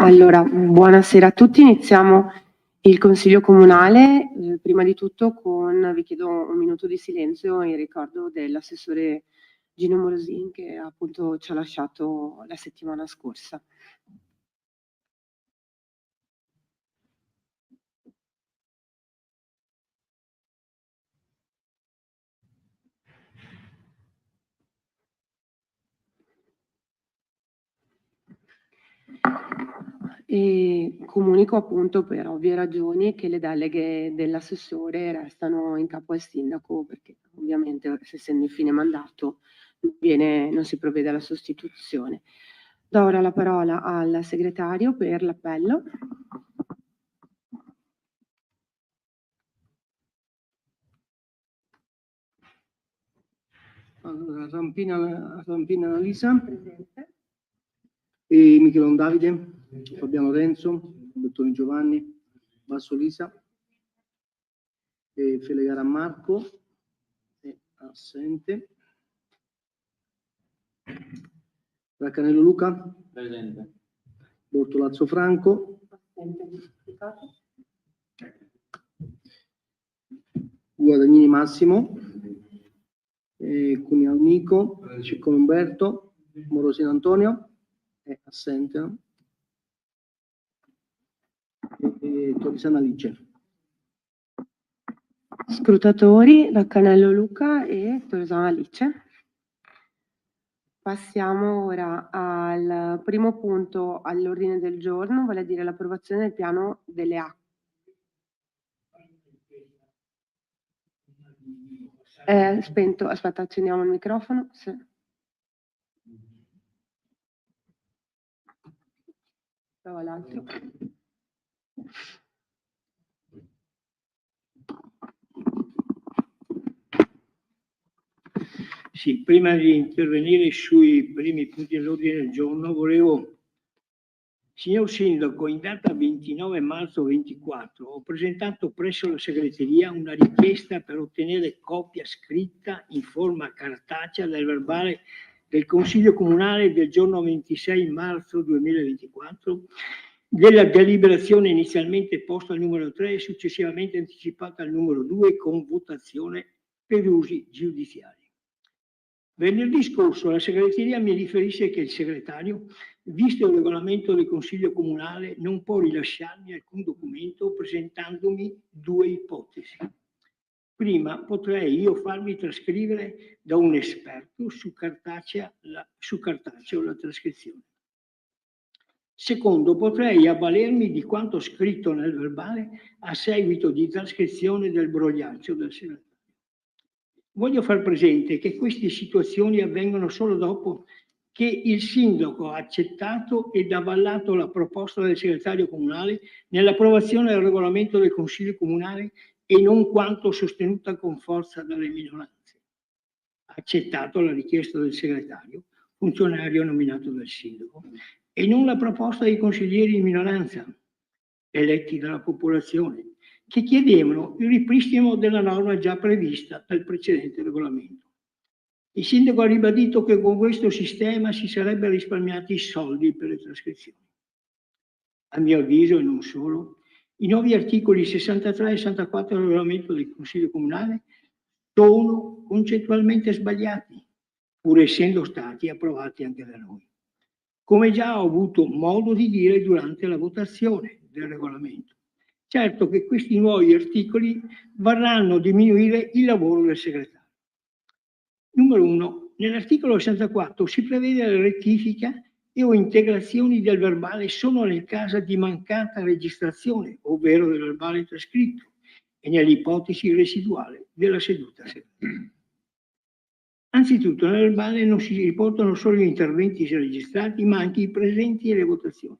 Allora, buonasera a tutti. Iniziamo il Consiglio Comunale. Prima di tutto vi chiedo un minuto di silenzio in ricordo dell'assessore Gino Morosin che appunto ci ha lasciato la settimana scorsa. E comunico appunto per ovvie ragioni che le deleghe dell'assessore restano in capo al sindaco perché ovviamente essendo in fine mandato non si provvede alla sostituzione. Do ora la parola al segretario per l'appello. Allora, Rampina Annalisa. Presente. E Michelon Davide, Fabiano Renzo, Bertoni Giovanni, Basso Lisa, e Felegara Marco, è assente. Raccanello Luca, presente. Bortolazzo Franco, Guadagnini Massimo, Cuneo Nico, Ciccone Umberto, Morosino Antonio, è assente, e Torrisana Lice. Scrutatori, Raccanello Luca e Torrisana Lice. Passiamo ora al primo punto all'ordine del giorno, vale a dire l'approvazione del piano delle acque. Spento, aspetta, accendiamo il microfono. Sì. Prova l'altro. Sì, prima di intervenire sui primi punti dell'ordine del giorno, signor Sindaco, in data 29 marzo 24 ho presentato presso la segreteria una richiesta per ottenere copia scritta in forma cartacea del verbale del Consiglio Comunale del giorno 26 marzo 2024 della deliberazione inizialmente posta al numero 3 e successivamente anticipata al numero 2 con votazione per usi giudiziari. Venerdì scorso la segreteria mi riferisce che il segretario, visto il regolamento del Consiglio Comunale, non può rilasciarmi alcun documento presentandomi due ipotesi. Prima, potrei io farmi trascrivere da un esperto su cartaceo la trascrizione. Secondo, potrei avvalermi di quanto scritto nel verbale a seguito di trascrizione del brogliaccio del segretario. Voglio far presente che queste situazioni avvengono solo dopo che il sindaco ha accettato ed avallato la proposta del segretario comunale nell'approvazione del regolamento del Consiglio Comunale e non quanto sostenuta con forza dalle minoranze. Ha accettato la richiesta del segretario, funzionario nominato dal sindaco, e non la proposta dei consiglieri di minoranza, eletti dalla popolazione, che chiedevano il ripristino della norma già prevista dal precedente regolamento. Il sindaco ha ribadito che con questo sistema si sarebbero risparmiati i soldi per le trascrizioni. A mio avviso, e non solo, i nuovi articoli 63 e 64 del regolamento del Consiglio Comunale sono concettualmente sbagliati, pur essendo stati approvati anche da noi, come già ho avuto modo di dire durante la votazione del regolamento. Certo che questi nuovi articoli varranno a diminuire il lavoro del segretario. Numero 1. Nell'articolo 64 si prevede la rettifica e o integrazioni del verbale solo nel caso di mancata registrazione, ovvero del verbale trascritto, e nell'ipotesi residuale della seduta segretaria. Anzitutto nel verbale non si riportano solo gli interventi registrati, ma anche i presenti e le votazioni.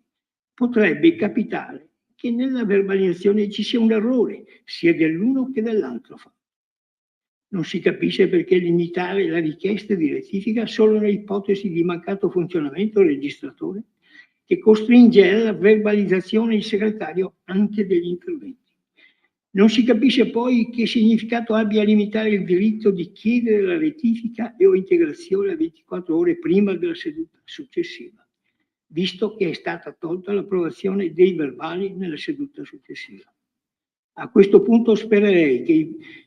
Potrebbe capitare che nella verbalizzazione ci sia un errore, sia dell'uno che dell'altro fatto. Non si capisce perché limitare la richiesta di rettifica solo nell'ipotesi di mancato funzionamento del registratore, che costringe alla verbalizzazione il segretario anche degli interventi. Non si capisce poi che significato abbia limitare il diritto di chiedere la rettifica e o integrazione a 24 ore prima della seduta successiva. visto che è stata tolta l'approvazione dei verbali nella seduta successiva. A questo punto spererei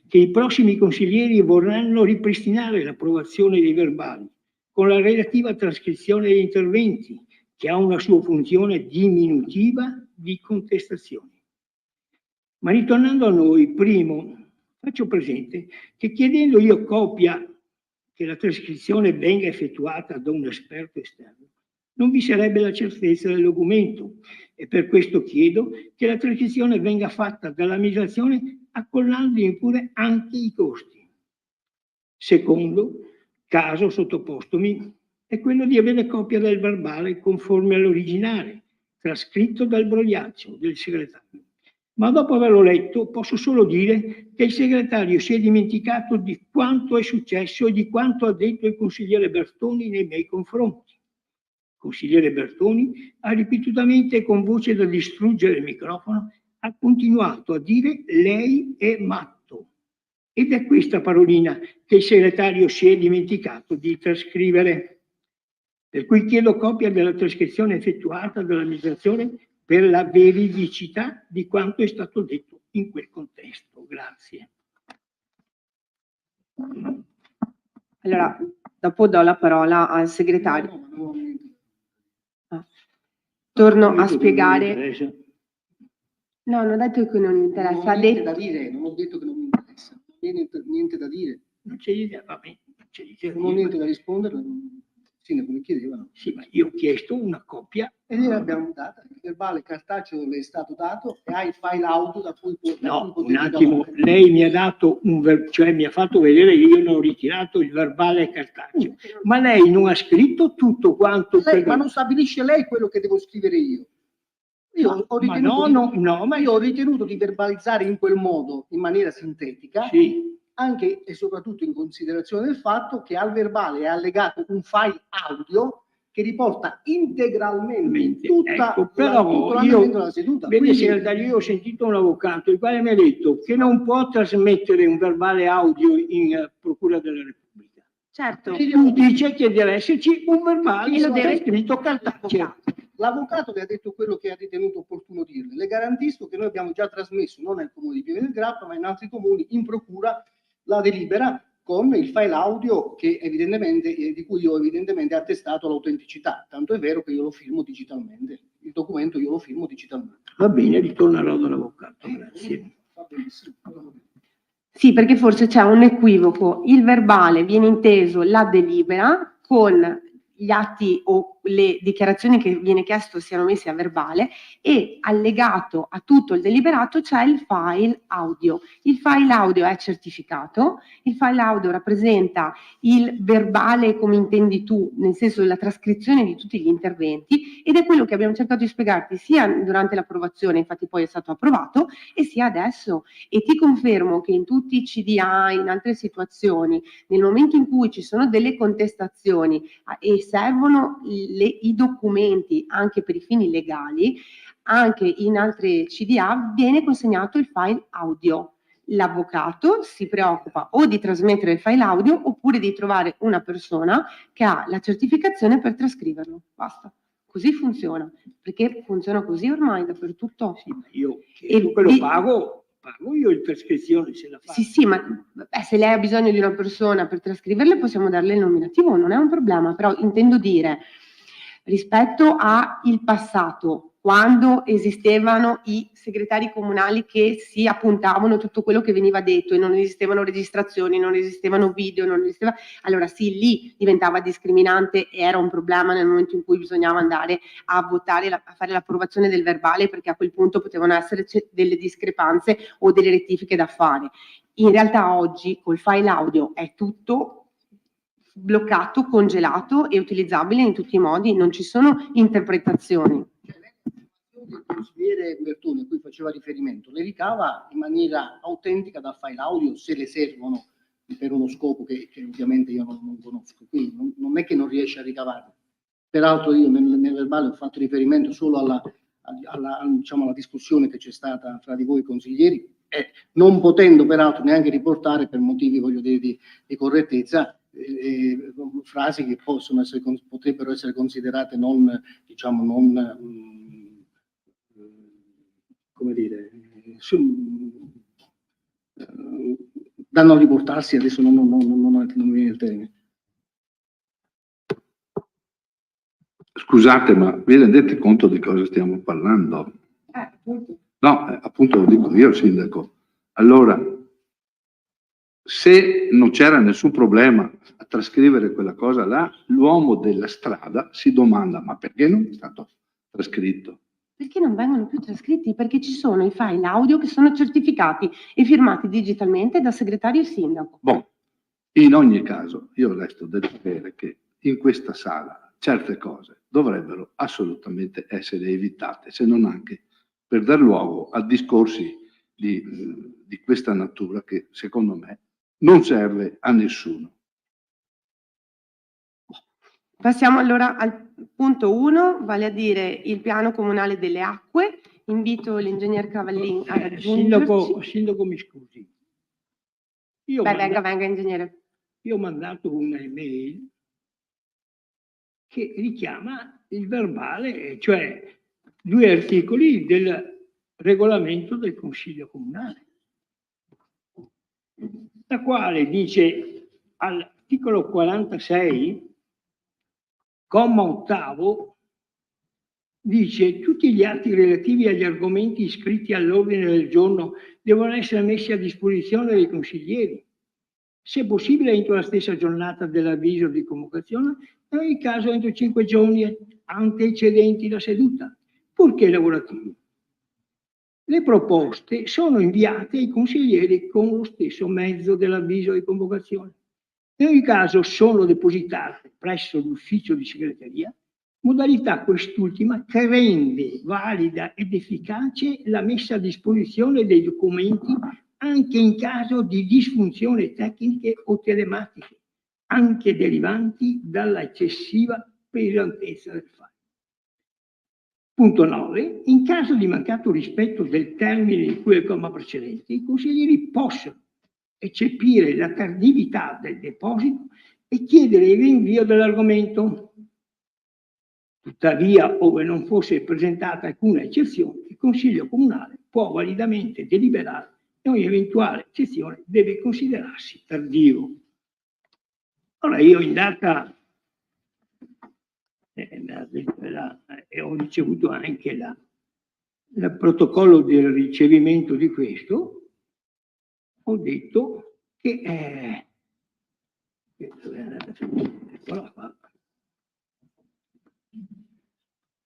che i prossimi consiglieri vorranno ripristinare l'approvazione dei verbali con la relativa trascrizione degli interventi, che ha una sua funzione diminutiva di contestazioni. Ma ritornando a noi, primo, faccio presente che chiedendo io copia che la trascrizione venga effettuata da un esperto esterno, non vi sarebbe la certezza del documento e per questo chiedo che la trascrizione venga fatta dall'amministrazione accollandogli pure anche i costi. Secondo caso sottopostomi è quello di avere copia del verbale conforme all'originale, trascritto dal brogliaccio del segretario. Ma dopo averlo letto posso solo dire che il segretario si è dimenticato di quanto è successo e di quanto ha detto il consigliere Bertoni nei miei confronti. Il consigliere Bertoni ha ripetutamente, con voce da distruggere il microfono, ha continuato a dire lei è matto. Ed è questa parolina che il segretario si è dimenticato di trascrivere. Per cui chiedo copia della trascrizione effettuata dall'amministrazione per la veridicità di quanto è stato detto in quel contesto. Grazie. Allora, dopo do la parola al segretario. Torno a spiegare. No, non ho detto che non mi interessa. Non ho niente da dire, non ho detto che non mi interessa. Niente da dire. Non c'è idea, va bene. Non ho niente da rispondere. Sindaco mi chiedevano. Sì, ma io ho chiesto una copia. E gliela abbiamo data. Il verbale cartaceo le è stato dato e ha il file audio da cui No, un attimo, lei mi ha dato cioè mi ha fatto vedere che io non ho ritirato il verbale cartaceo, ma lei non ha scritto tutto quanto... Ma non stabilisce lei quello che devo scrivere io. Io ho ritenuto di verbalizzare in quel modo, in maniera sintetica, sì, anche e soprattutto in considerazione del fatto che al verbale è allegato un file audio che riporta integralmente tutto l'andamento della seduta. Vedi, segretario, io ho sentito un avvocato il quale mi ha detto che non può trasmettere un verbale audio in Procura della Repubblica. Certo. Tu dice che deve esserci un verbale scritto cartaceo. L'avvocato le ha detto quello che ha ritenuto opportuno dirle. Le garantisco che noi abbiamo già trasmesso, non nel comune di Pieve del Grappa, ma in altri comuni, in procura, la delibera con il file audio che evidentemente, di cui io evidentemente attestato l'autenticità. Tanto è vero che io lo firmo digitalmente. Il documento io lo firmo digitalmente. Va bene, ritornerò dall'avvocato, grazie. Sì, perché forse c'è un equivoco. Il verbale viene inteso la delibera con gli atti o le dichiarazioni che viene chiesto siano messi a verbale e allegato a tutto il deliberato c'è il file audio. Il file audio è certificato, il file audio rappresenta il verbale come intendi tu, nel senso della trascrizione di tutti gli interventi ed è quello che abbiamo cercato di spiegarti sia durante l'approvazione, infatti poi è stato approvato, e sia adesso. E ti confermo che in tutti i CDA, in altre situazioni, nel momento in cui ci sono delle contestazioni e servono i documenti anche per i fini legali, anche in altre CDA viene consegnato il file audio. L'avvocato si preoccupa o di trasmettere il file audio oppure di trovare una persona che ha la certificazione per trascriverlo. Basta. Così funziona, perché funziona così ormai dappertutto. Sì, io quello pago io il trascrizione se la faccio. Sì, ma se lei ha bisogno di una persona per trascriverle possiamo darle il nominativo, non è un problema, però intendo dire rispetto al passato, quando esistevano i segretari comunali che si appuntavano tutto quello che veniva detto e non esistevano registrazioni, non esistevano video, allora sì, lì diventava discriminante e era un problema nel momento in cui bisognava andare a votare, a fare l'approvazione del verbale, perché a quel punto potevano essere delle discrepanze o delle rettifiche da fare. In realtà oggi col file audio è tutto bloccato, congelato e utilizzabile in tutti i modi, non ci sono interpretazioni. Il consigliere Bertoni a cui faceva riferimento le ricava in maniera autentica dal file audio se le servono per uno scopo che ovviamente io non conosco, quindi non è che non riesce a ricavarle. Peraltro io nel verbale ho fatto riferimento solo alla discussione che c'è stata fra di voi consiglieri, non potendo peraltro neanche riportare per motivi, voglio dire, di correttezza, frasi che possono essere, potrebbero essere considerate non, diciamo, non, come dire, da non riportarsi, adesso non mi viene il termine. Scusate, ma vi rendete conto di cosa stiamo parlando? No, appunto lo dico io, sindaco. Allora, se non c'era nessun problema a trascrivere quella cosa là, l'uomo della strada si domanda: ma perché non è stato trascritto? Perché non vengono più trascritti? Perché ci sono i file audio che sono certificati e firmati digitalmente da segretario e sindaco. Bon, in ogni caso, io resto del parere che in questa sala certe cose dovrebbero assolutamente essere evitate, se non anche per dar luogo a discorsi di questa natura che, secondo me, non serve a nessuno. Passiamo allora al punto 1, vale a dire il piano comunale delle acque. Invito l'ingegner Cavallin a raggiungerci. Sindaco, mi scusi. Venga, ingegnere. Io ho mandato una email che richiama il verbale, cioè 2 articoli del regolamento del Consiglio Comunale, la quale dice all'articolo 46, comma 8, dice: tutti gli atti relativi agli argomenti iscritti all'ordine del giorno devono essere messi a disposizione dei consiglieri, se possibile entro la stessa giornata dell'avviso di convocazione, nel caso entro 5 giorni antecedenti la seduta, purché lavorativi. Le proposte sono inviate ai consiglieri con lo stesso mezzo dell'avviso di convocazione. In ogni caso sono depositate presso l'ufficio di segreteria, modalità quest'ultima che rende valida ed efficace la messa a disposizione dei documenti anche in caso di disfunzioni tecniche o telematiche, anche derivanti dalla eccessiva pesantezza del file. Punto 9. In caso di mancato rispetto del termine di cui al comma precedente, i consiglieri possono eccepire la tardività del deposito e chiedere il rinvio dell'argomento. Tuttavia, ove non fosse presentata alcuna eccezione, il Consiglio Comunale può validamente deliberare e ogni eventuale eccezione deve considerarsi tardivo. Ora io in data e ho ricevuto anche il protocollo del ricevimento di questo, ho detto che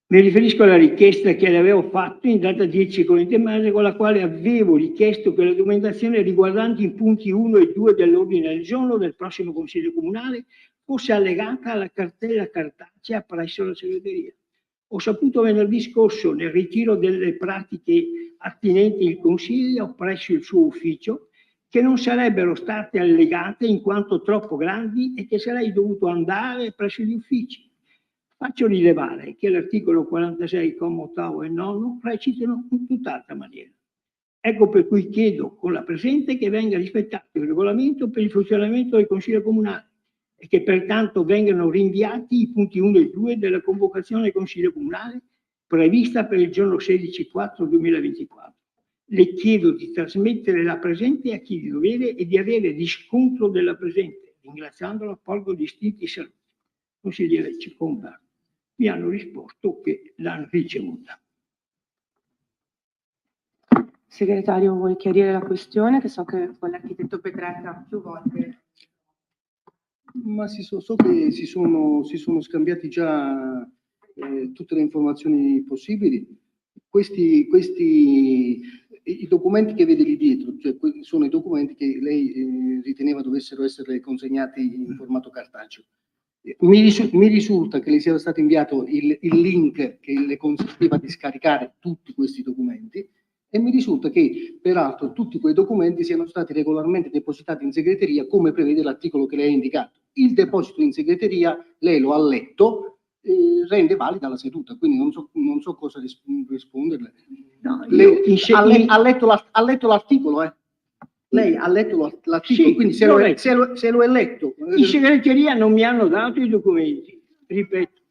mi riferisco alla richiesta che le avevo fatto in data 10 corrente maggio, con la quale avevo richiesto che la documentazione riguardante i punti 1 e 2 dell'ordine del giorno del prossimo Consiglio Comunale fosse allegata alla cartella cartacea presso la segreteria. Ho saputo venerdì scorso, nel ritiro delle pratiche attinenti il Consiglio presso il suo ufficio, che non sarebbero state allegate in quanto troppo grandi e che sarei dovuto andare presso gli uffici. Faccio rilevare che l'articolo 46, comma 8 e 9 recitano in tutt'altra maniera. Ecco per cui chiedo con la presente che venga rispettato il regolamento per il funzionamento del Consiglio Comunale e che pertanto vengano rinviati i punti 1 e 2 della convocazione del Consiglio Comunale prevista per il giorno 16/4/2024. Le chiedo di trasmettere la presente a chi di dovere e di avere riscontro della presente. Ringraziandola, porgo distinti saluti. Consigliere Cicomba. Mi hanno risposto che l'hanno ricevuta. Segretario, vuoi chiarire la questione? Che so che con l'architetto Petretta più volte. Ma so che si sono scambiati già tutte le informazioni possibili. I documenti che vede lì dietro, cioè sono i documenti che lei riteneva dovessero essere consegnati in formato cartaceo. Mi risulta che le sia stato inviato il link che le consentiva di scaricare tutti questi documenti e mi risulta che peraltro tutti quei documenti siano stati regolarmente depositati in segreteria come prevede l'articolo che lei ha indicato. Il deposito in segreteria, lei lo ha letto, rende valida la seduta, quindi non so cosa risponderle. No, Ha letto l'articolo, Lei ha letto l'articolo, Sì, quindi se l'ho lo, letto. se lo è letto, In segreteria non mi hanno dato i documenti, ripeto.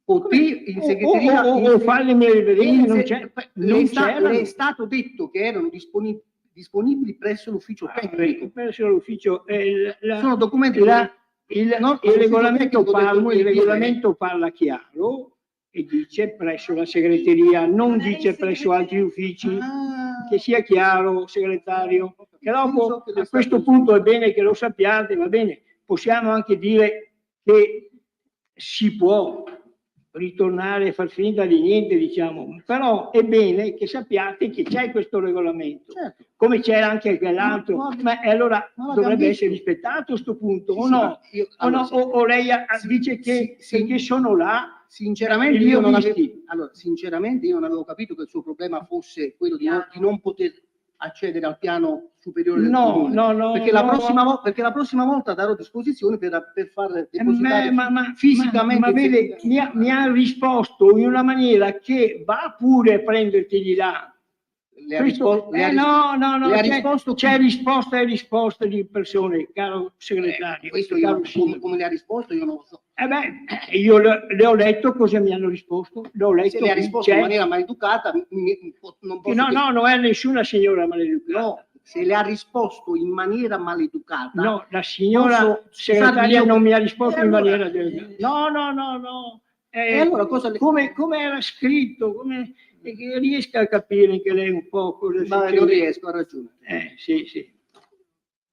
in segreteria O fallimeli vedere, non le c'erano. è stato detto che erano disponibili presso l'ufficio tecnico. Presso l'ufficio, Sono documenti il regolamento il regolamento parla chiaro e dice presso la segreteria, non dice presso altri uffici, che sia chiaro, segretario. Che dopo, a questo punto è bene che lo sappiate, va bene, possiamo anche dire che si può ritornare e far finta di niente, diciamo, però è bene che sappiate che c'è questo regolamento, certo, come c'è anche quell'altro, ma allora dovrebbe essere rispettato a questo punto, o no? O lei dice che perché sono là, sinceramente io non avevo capito che il suo problema fosse quello di non poter accedere al piano superiore del comune, perché la prossima volta darò disposizioni per far depositare fisicamente. Ma vede, mi ha risposto in una maniera che va pure a prenderti di là. C'è risposta e risposta di persone, caro segretario. Questo come le ha risposto io non lo so. Io le ho letto cosa mi hanno risposto. Se le ha risposto in maniera maleducata, non posso non è nessuna signora maleducata. No, se le ha risposto in maniera maleducata. No, la signora segretaria non mi ha risposto in maniera maleducata. No. E allora cosa come era scritto, che riesca a capire che lei un po' cosa succede. Non riesco, ha ragione. Sì.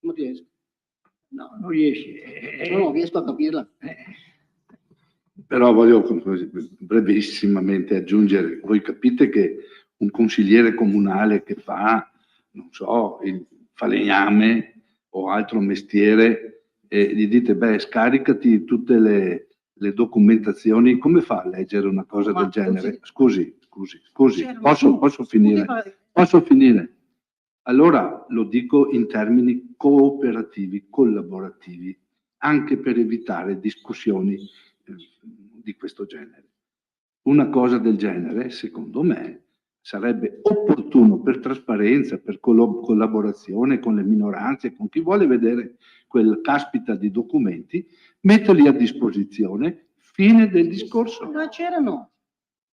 Non riesco. No, non riesci. Non riesco a capirla. Però voglio brevissimamente aggiungere, voi capite che un consigliere comunale che fa, non so, il falegname o altro mestiere, gli dite, scaricati tutte le documentazioni, come fa a leggere una cosa del genere? Scusi, posso finire? Posso finire? Allora lo dico in termini cooperativi, collaborativi, anche per evitare discussioni di questo genere. Una cosa del genere, secondo me, sarebbe opportuno per trasparenza, per collaborazione con le minoranze, con chi vuole vedere quel caspita di documenti, metterli a disposizione, fine del discorso. Ma c'erano.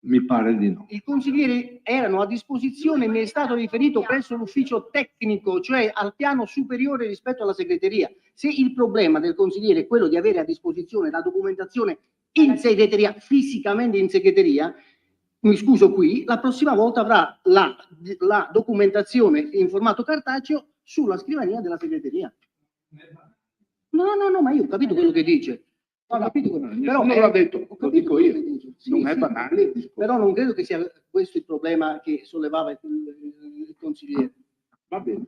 Mi pare di no. I consiglieri erano a disposizione, mi è stato riferito presso l'ufficio tecnico, cioè al piano superiore rispetto alla segreteria. Se il problema del consigliere è quello di avere a disposizione la documentazione in segreteria, fisicamente in segreteria, mi scuso qui, la prossima volta avrà la documentazione in formato cartaceo sulla scrivania della segreteria. No, ma io ho capito quello che dice. Però non l'ha detto, lo dico io, non è banale. Però non credo che sia questo il problema che sollevava il consigliere. Va bene.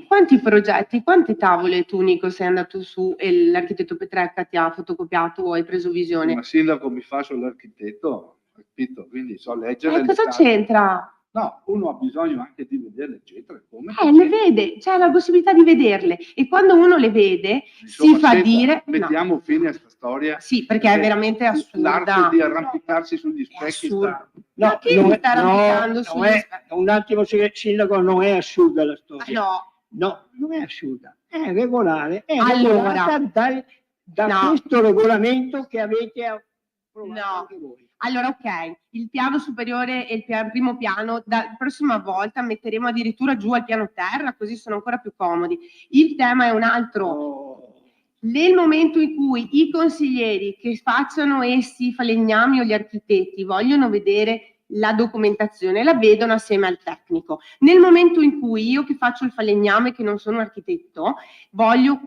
Quanti progetti, quante tavole tu, Nico, sei andato su e l'architetto Petrecca ti ha fotocopiato o hai preso visione? Ma sindaco mi fa sull'architetto, capito? Quindi so leggere. Cosa c'entra? No, uno ha bisogno anche di vederle, eccetera. Come le vede, c'è la possibilità di vederle e quando uno le vede si fa dire... Mettiamo fine a questa storia. Sì, perché è veramente assurda. L'arte di arrampicarsi sugli specchi sta... Un attimo, sindaco, non è assurda la storia. No, non è assurda, è regolare, da questo regolamento che avete approvato anche voi. Allora, ok, il piano superiore e il primo piano, la prossima volta metteremo addirittura giù al piano terra, così sono ancora più comodi. Il tema è un altro. Nel momento in cui i consiglieri che facciano essi i falegnami o gli architetti vogliono vedere la documentazione, la vedono assieme al tecnico. Nel momento in cui io che faccio il falegname, che non sono architetto, voglio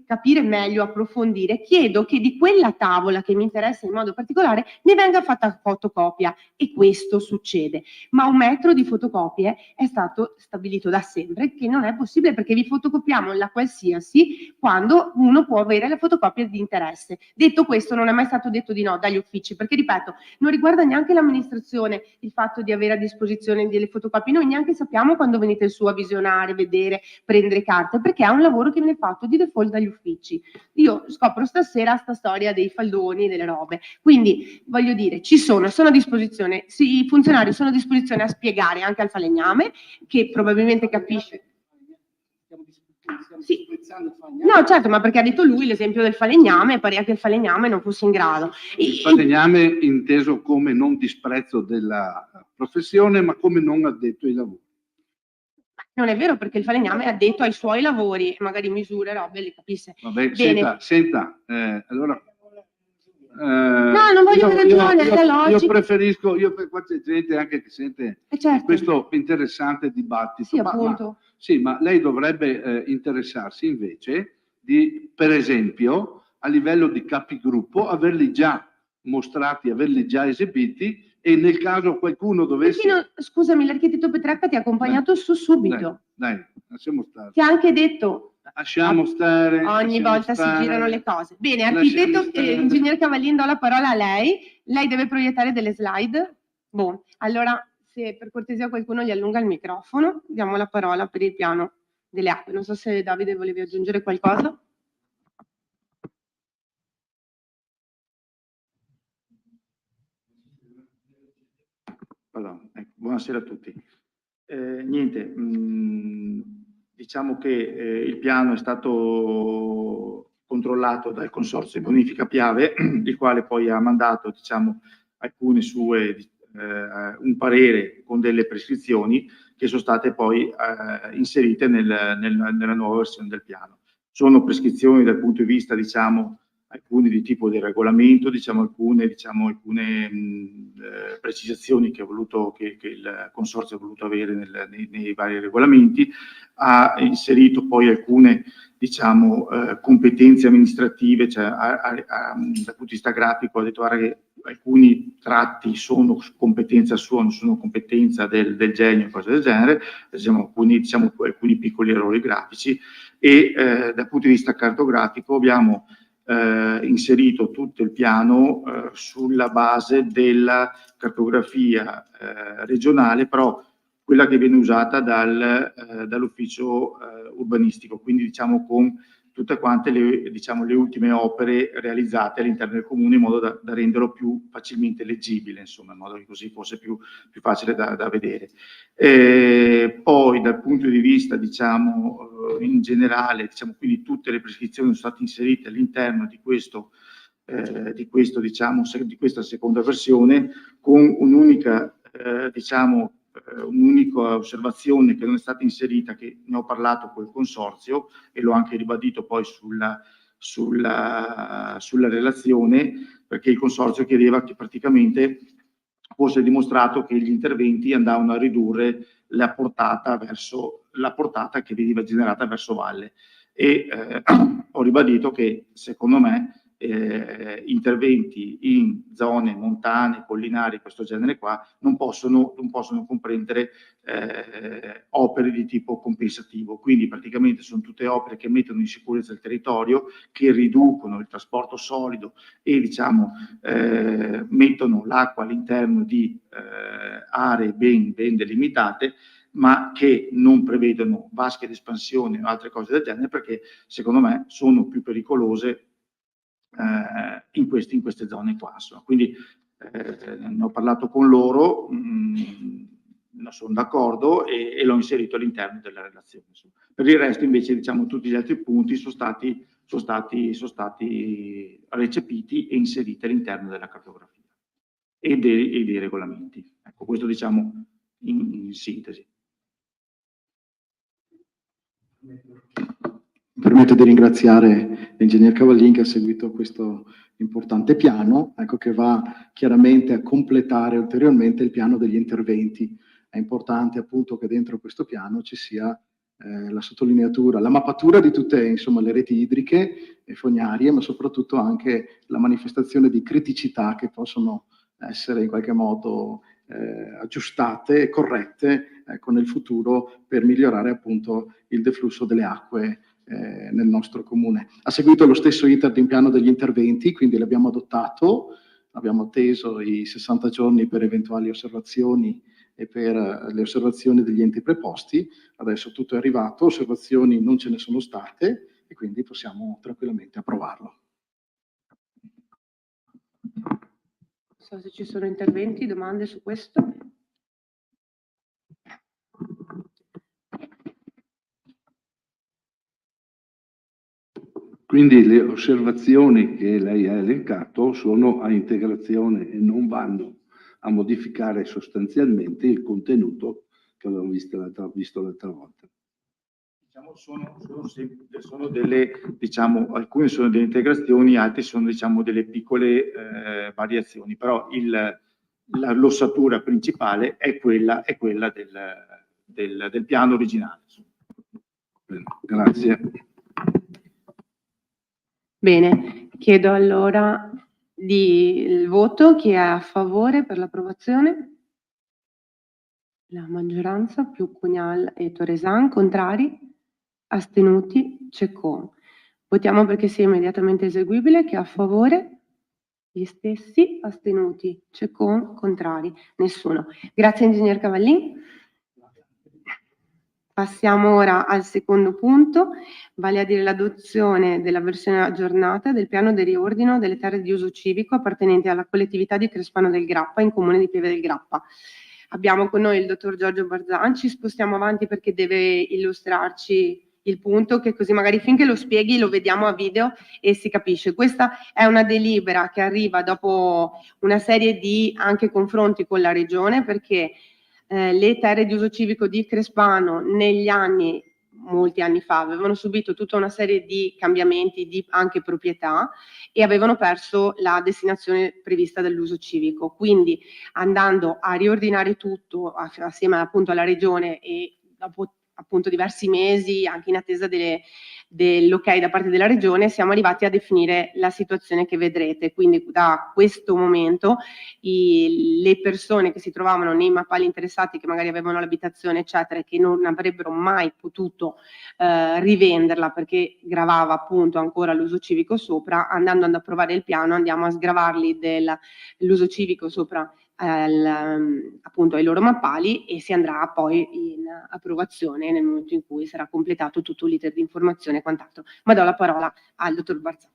capire meglio, approfondire, chiedo che di quella tavola che mi interessa in modo particolare ne venga fatta fotocopia e questo succede. Ma 1 metro di fotocopie è stato stabilito da sempre che non è possibile perché vi fotocopiamo la qualsiasi quando uno può avere la fotocopia di interesse. Detto questo, non è mai stato detto di no dagli uffici perché, ripeto, non riguarda neanche l'amministrazione il fatto di avere a disposizione delle fotocopie. Noi neanche sappiamo quando venite su a visionare, vedere, prendere carte perché è un lavoro che viene fatto di default dagli uffici. Io scopro stasera sta storia dei faldoni e delle robe, quindi voglio dire, sono a disposizione, i funzionari sono a disposizione a spiegare anche al falegname che probabilmente capisce. stiamo Sì. disprezzando il falegname. No, certo, ma perché ha detto lui l'esempio del falegname, parea che il falegname non fosse in grado. Il falegname inteso come non disprezzo della professione, ma come non addetto ai lavori. Non è vero, perché il falegname è addetto ai suoi lavori, magari misure, robe, le capisce. Vabbè, Bene. senta, allora... No, non voglio avere ragione, è la logica. Io preferisco, qua c'è gente anche che sente Certo. questo interessante dibattito. Sì, appunto. Ma lei dovrebbe interessarsi invece di, per esempio, a livello di capigruppo, averli già mostrati, averli già esibiti, e nel caso qualcuno dovesse... Scusami, l'architetto Petracca ti ha accompagnato su subito. Dai, lasciamo stare. Ti ha anche detto... Lasciamo stare. Ogni volta si girano le cose. Bene, architetto, ingegner Cavallin, do la parola a lei. Lei deve proiettare delle slide. Boh, allora, se per cortesia qualcuno gli allunga il microfono, diamo la parola per il piano delle acque. Non so se Davide volevi aggiungere qualcosa. Buonasera a tutti. Niente, diciamo che il piano è stato controllato dal Consorzio di Bonifica Piave, il quale poi ha mandato, diciamo, alcune sue, un parere con delle prescrizioni che sono state poi inserite nella nuova versione del piano. Sono prescrizioni dal punto di vista, diciamo, alcune di tipo del regolamento, alcune precisazioni che il Consorzio ha voluto avere nei vari regolamenti, ha inserito poi alcune competenze amministrative, dal punto di vista grafico ha detto che alcuni tratti sono competenza sua, non sono competenza del genio, cose del genere, alcuni piccoli errori grafici, e dal punto di vista cartografico abbiamo inserito tutto il piano sulla base della cartografia regionale, però quella che viene usata dall'ufficio urbanistico, quindi con tutte quante le ultime opere realizzate all'interno del comune, in modo da renderlo più facilmente leggibile, insomma, in modo che così fosse più facile da vedere. Poi dal punto di vista in generale, quindi tutte le prescrizioni sono state inserite all'interno di questa seconda versione, con un'unica osservazione che non è stata inserita, che ne ho parlato col Consorzio e l'ho anche ribadito poi sulla relazione, perché il Consorzio chiedeva che praticamente fosse dimostrato che gli interventi andavano a ridurre la portata che veniva generata verso valle, e ho ribadito che secondo me interventi in zone montane, collinari, questo genere qua, non possono comprendere opere di tipo compensativo. Quindi praticamente sono tutte opere che mettono in sicurezza il territorio, che riducono il trasporto solido e mettono l'acqua all'interno di aree ben delimitate, ma che non prevedono vasche di espansione o altre cose del genere, perché secondo me sono più pericolose in queste zone qua. Quindi ne ho parlato con loro, non sono d'accordo, e l'ho inserito all'interno della relazione. Per il resto invece tutti gli altri punti sono stati recepiti e inseriti all'interno della cartografia e dei regolamenti. Ecco, questo in sintesi. Mi permetto di ringraziare l'ingegner Cavallin che ha seguito questo importante piano, che va chiaramente a completare ulteriormente il piano degli interventi. È importante appunto che dentro questo piano ci sia la sottolineatura, la mappatura di tutte le reti idriche e fognarie, ma soprattutto anche la manifestazione di criticità che possono essere in qualche modo aggiustate e corrette nel futuro, per migliorare appunto il deflusso delle acque nel nostro comune. Ha seguito lo stesso iter di un piano degli interventi, quindi l'abbiamo adottato, abbiamo atteso i 60 giorni per eventuali osservazioni e per le osservazioni degli enti preposti. Adesso tutto è arrivato, osservazioni non ce ne sono state e quindi possiamo tranquillamente approvarlo. Non so se ci sono interventi, domande su questo. Quindi le osservazioni che lei ha elencato sono a integrazione e non vanno a modificare sostanzialmente il contenuto che avevamo visto l'altra volta. Diciamo, sono delle, diciamo, alcune sono delle integrazioni, altre sono, diciamo, delle piccole variazioni, però l'ossatura principale è quella del piano originale. Bene, grazie. Bene, chiedo allora il voto. Chi è a favore per l'approvazione? La maggioranza più Cugnal e Toresan. Contrari? Astenuti? Ceccon. Votiamo perché sia immediatamente eseguibile. Chi è a favore? Gli stessi. Astenuti? Ceccon. Contrari? Nessuno. Grazie Ingegner Cavallin. Passiamo ora al secondo punto, vale a dire l'adozione della versione aggiornata del piano di riordino delle terre di uso civico appartenenti alla collettività di Crespano del Grappa in comune di Pieve del Grappa. Abbiamo con noi il dottor Giorgio Barzan, ci spostiamo avanti perché deve illustrarci il punto, che così magari finché lo spieghi lo vediamo a video e si capisce. Questa è una delibera che arriva dopo una serie di anche confronti con la regione, perché le terre di uso civico di Crespano negli anni, molti anni fa, avevano subito tutta una serie di cambiamenti di anche proprietà e avevano perso la destinazione prevista dall'uso civico. Quindi andando a riordinare tutto assieme appunto alla regione e dopo appunto diversi mesi, anche in attesa dell'ok da parte della regione, siamo arrivati a definire la situazione che vedrete. Quindi da questo momento le persone che si trovavano nei mappali interessati, che magari avevano l'abitazione eccetera, e che non avrebbero mai potuto rivenderla perché gravava appunto ancora l'uso civico sopra, andando ad approvare il piano andiamo a sgravarli dell'uso civico sopra appunto ai loro mappali, e si andrà poi in approvazione nel momento in cui sarà completato tutto l'iter di informazione e quant'altro. Ma do la parola al dottor Barzan.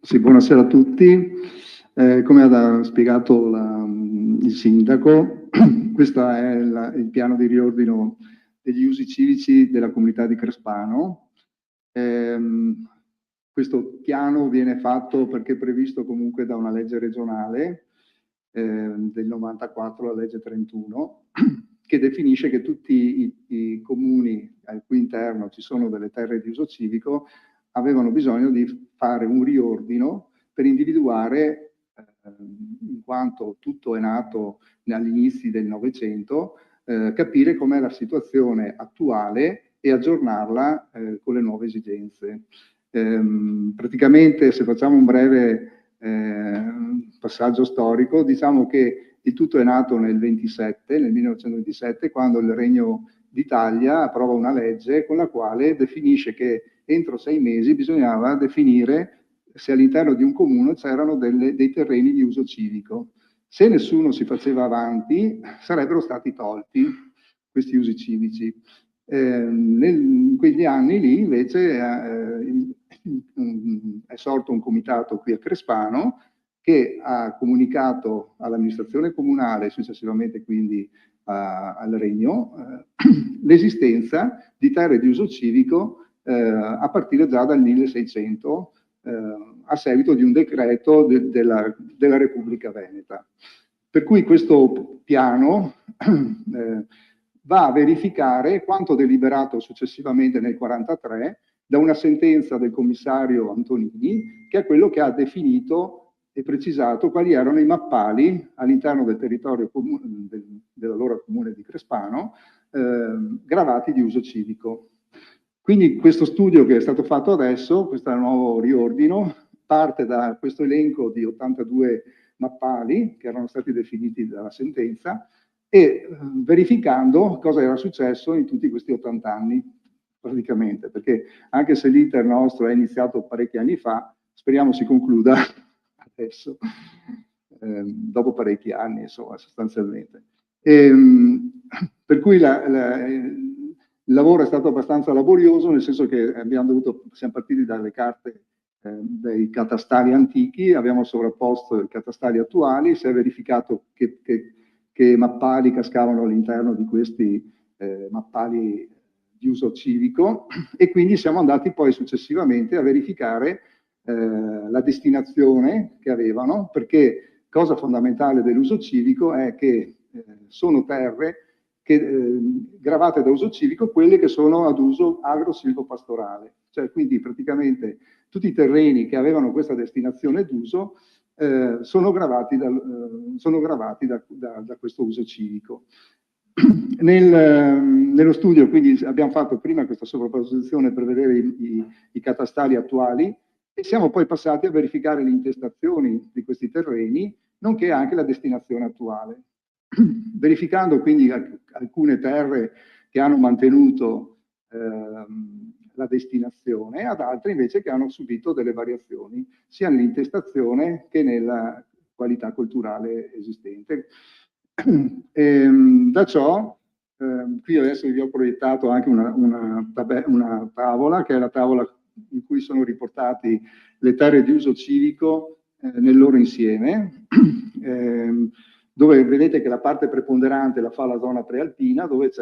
Sì, buonasera a tutti. Come ha spiegato il sindaco, questo è il piano di riordino degli usi civici della comunità di Crespano. Questo piano viene fatto perché è previsto comunque da una legge regionale del 94, la legge 31, che definisce che tutti i comuni al cui interno ci sono delle terre di uso civico avevano bisogno di fare un riordino per individuare, in quanto tutto è nato agli inizi del Novecento, capire com'è la situazione attuale e aggiornarla con le nuove esigenze. Praticamente, se facciamo un breve passaggio storico, diciamo che il tutto è nato nel 1927, quando il Regno d'Italia approva una legge con la quale definisce che entro 6 mesi bisognava definire se all'interno di un comune c'erano dei terreni di uso civico. Se nessuno si faceva avanti, sarebbero stati tolti questi usi civici. In quegli anni lì invece è sorto un comitato qui a Crespano che ha comunicato all'amministrazione comunale, successivamente quindi al Regno, l'esistenza di terre di uso civico a partire già dal 1600, a seguito di un decreto della Repubblica Veneta. Per cui questo piano va a verificare quanto deliberato successivamente nel 1943 da una sentenza del commissario Antonini, che è quello che ha definito e precisato quali erano i mappali all'interno del territorio dell'allora comune di Crespano, gravati di uso civico. Quindi questo studio che è stato fatto adesso, questo nuovo riordino, parte da questo elenco di 82 mappali che erano stati definiti dalla sentenza e verificando cosa era successo in tutti questi 80 anni, praticamente, perché anche se l'iter nostro è iniziato parecchi anni fa, speriamo si concluda adesso, dopo parecchi anni, insomma, sostanzialmente. Per cui il lavoro è stato abbastanza laborioso, nel senso che siamo partiti dalle carte dei catastali antichi, abbiamo sovrapposto i catastali attuali, si è verificato che mappali cascavano all'interno di questi mappali di uso civico e quindi siamo andati poi successivamente a verificare la destinazione che avevano, perché cosa fondamentale dell'uso civico è che sono terre gravate da uso civico, quelle che sono ad uso agro-silvopastorale, cioè quindi praticamente tutti i terreni che avevano questa destinazione d'uso sono gravati da questo uso civico. Nello studio quindi abbiamo fatto prima questa sovrapposizione per vedere i catastali attuali e siamo poi passati a verificare le intestazioni di questi terreni, nonché anche la destinazione attuale. Verificando quindi alcune terre che hanno mantenuto la destinazione, ad altre invece che hanno subito delle variazioni, sia nell'intestazione che nella qualità culturale esistente. Da ciò, qui adesso vi ho proiettato anche una tavola, che è la tavola in cui sono riportati le terre di uso civico nel loro insieme, dove vedete che la parte preponderante la fa la zona prealpina, dove ci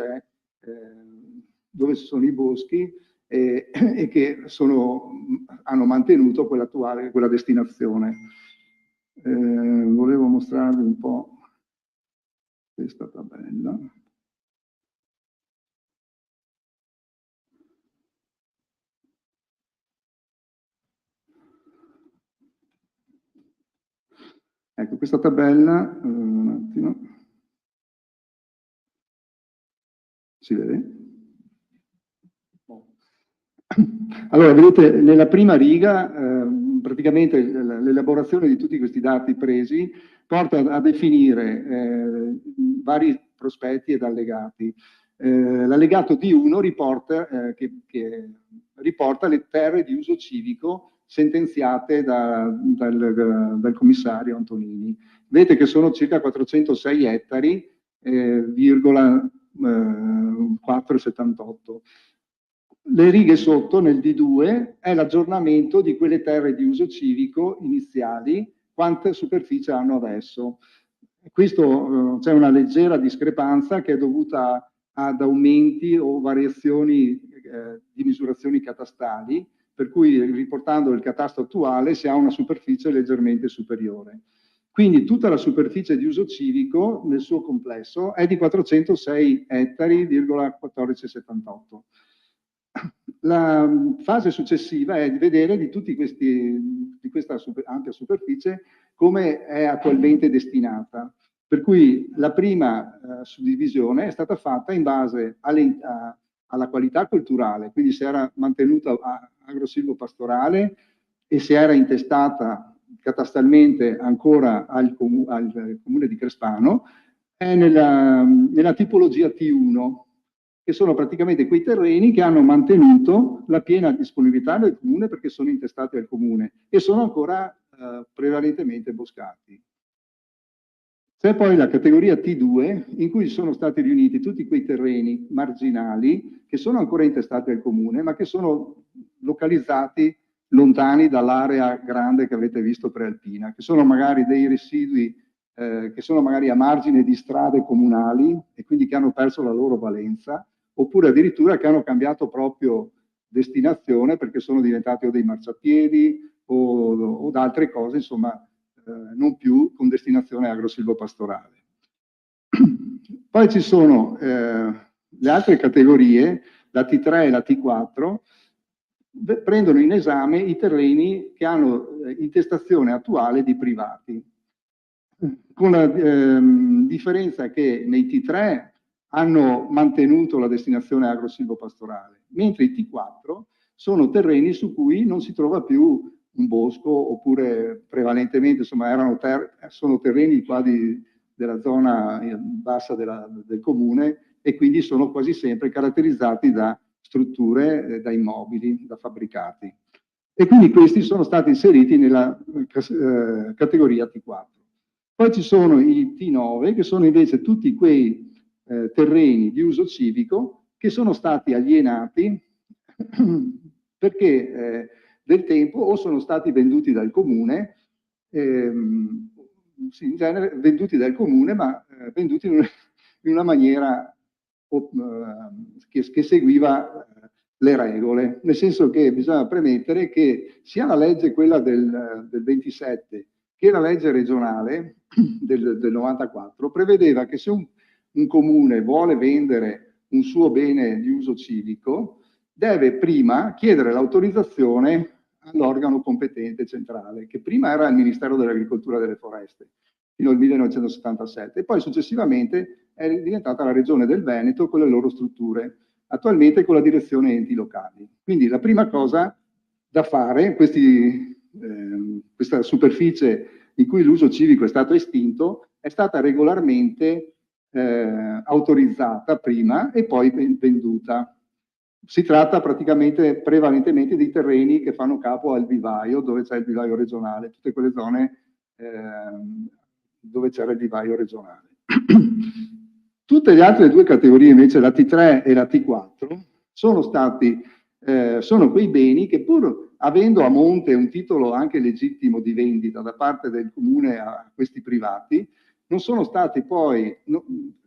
sono i boschi e che hanno mantenuto quella destinazione. Volevo mostrarvi un po' questa tabella. Ecco, questa tabella, un attimo, si vede? Allora, vedete, nella prima riga, praticamente l'elaborazione di tutti questi dati presi porta a definire vari prospetti ed allegati. L'allegato D1 riporta le terre di uso civico sentenziate dal commissario Antonini. Vedete che sono circa 406 ettari, 4,78. Le righe sotto nel D2 è l'aggiornamento di quelle terre di uso civico iniziali, quanta superficie hanno adesso. Questo c'è una leggera discrepanza che è dovuta ad aumenti o variazioni di misurazioni catastali, per cui riportando il catasto attuale si ha una superficie leggermente superiore. Quindi tutta la superficie di uso civico nel suo complesso è di 406 ettari, 1478. La fase successiva è di vedere di questa ampia superficie come è attualmente destinata. Per cui la prima suddivisione è stata fatta in base alla qualità culturale, quindi se era mantenuta agro-silvopastorale e se era intestata catastalmente ancora al comune di Crespano, è nella tipologia T1, che sono praticamente quei terreni che hanno mantenuto la piena disponibilità del comune perché sono intestati al comune e sono ancora prevalentemente boscati. C'è poi la categoria T2 in cui sono stati riuniti tutti quei terreni marginali che sono ancora intestati al comune ma che sono localizzati lontani dall'area grande che avete visto prealpina, che sono magari dei residui che sono magari a margine di strade comunali e quindi che hanno perso la loro valenza, oppure addirittura che hanno cambiato proprio destinazione perché sono diventati o dei marciapiedi o da altre cose, insomma, non più con destinazione agro-silvopastorale. Poi ci sono le altre categorie, la T3 e la T4, prendono in esame i terreni che hanno intestazione attuale di privati. con la differenza che nei T3 hanno mantenuto la destinazione agro-silvopastorale, mentre i T4 sono terreni su cui non si trova più un bosco, oppure prevalentemente, insomma, sono terreni qua della zona bassa del comune, e quindi sono quasi sempre caratterizzati da strutture, da immobili, da fabbricati. E quindi questi sono stati inseriti nella categoria T4. Poi ci sono i T9, che sono invece tutti quei terreni di uso civico che sono stati alienati perché del tempo o sono stati venduti dal comune, sì, in genere venduti dal comune, ma venduti in una maniera che seguiva le regole, nel senso che bisogna premettere che sia la legge, quella del 27, che la legge regionale del 94, prevedeva che se un comune vuole vendere un suo bene di uso civico, deve prima chiedere l'autorizzazione all'organo competente centrale, che prima era il Ministero dell'Agricoltura e delle Foreste, fino al 1977, e poi successivamente è diventata la Regione del Veneto con le loro strutture, attualmente con la direzione enti locali. Quindi la prima cosa da fare, questa superficie in cui l'uso civico è stato estinto, è stata regolarmente autorizzata prima e poi venduta. Si tratta prevalentemente di terreni che fanno capo al vivaio, dove c'è il vivaio regionale, tutte quelle zone dove c'era il vivaio regionale. Tutte le altre due categorie, invece, la T3 e la T4, sono quei beni che, pur avendo a monte un titolo anche legittimo di vendita da parte del comune a questi privati, non sono stati poi,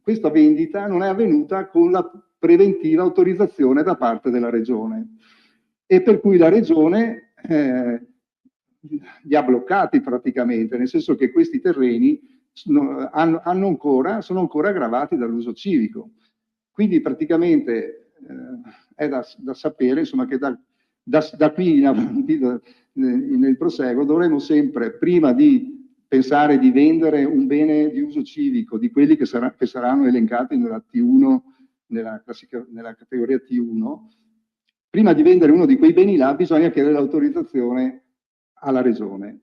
questa vendita non è avvenuta con la preventiva autorizzazione da parte della Regione, e per cui la Regione li ha bloccati praticamente, nel senso che questi terreni sono ancora gravati dall'uso civico. Quindi praticamente è da sapere, insomma, che da qui in avanti, nel proseguo, dovremo sempre, prima di pensare di vendere un bene di uso civico, di quelli che saranno elencati nella T1, nella categoria T1, prima di vendere uno di quei beni là bisogna chiedere l'autorizzazione alla Regione,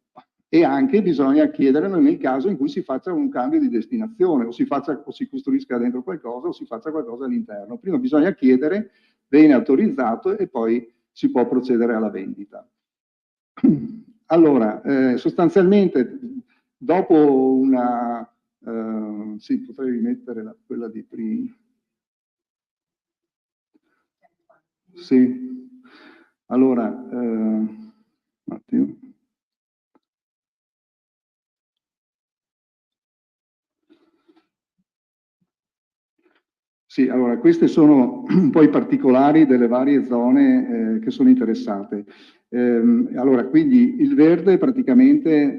e anche bisogna chiederlo nel caso in cui si faccia un cambio di destinazione, o si costruisca dentro qualcosa, o si faccia qualcosa all'interno. Prima bisogna chiedere, viene autorizzato e poi si può procedere alla vendita. Allora, sostanzialmente, dopo una... sì, potrei rimettere quella di prima. Sì, allora, un attimo. Sì, allora, queste sono un po' i particolari delle varie zone che sono interessate. Allora, quindi il verde praticamente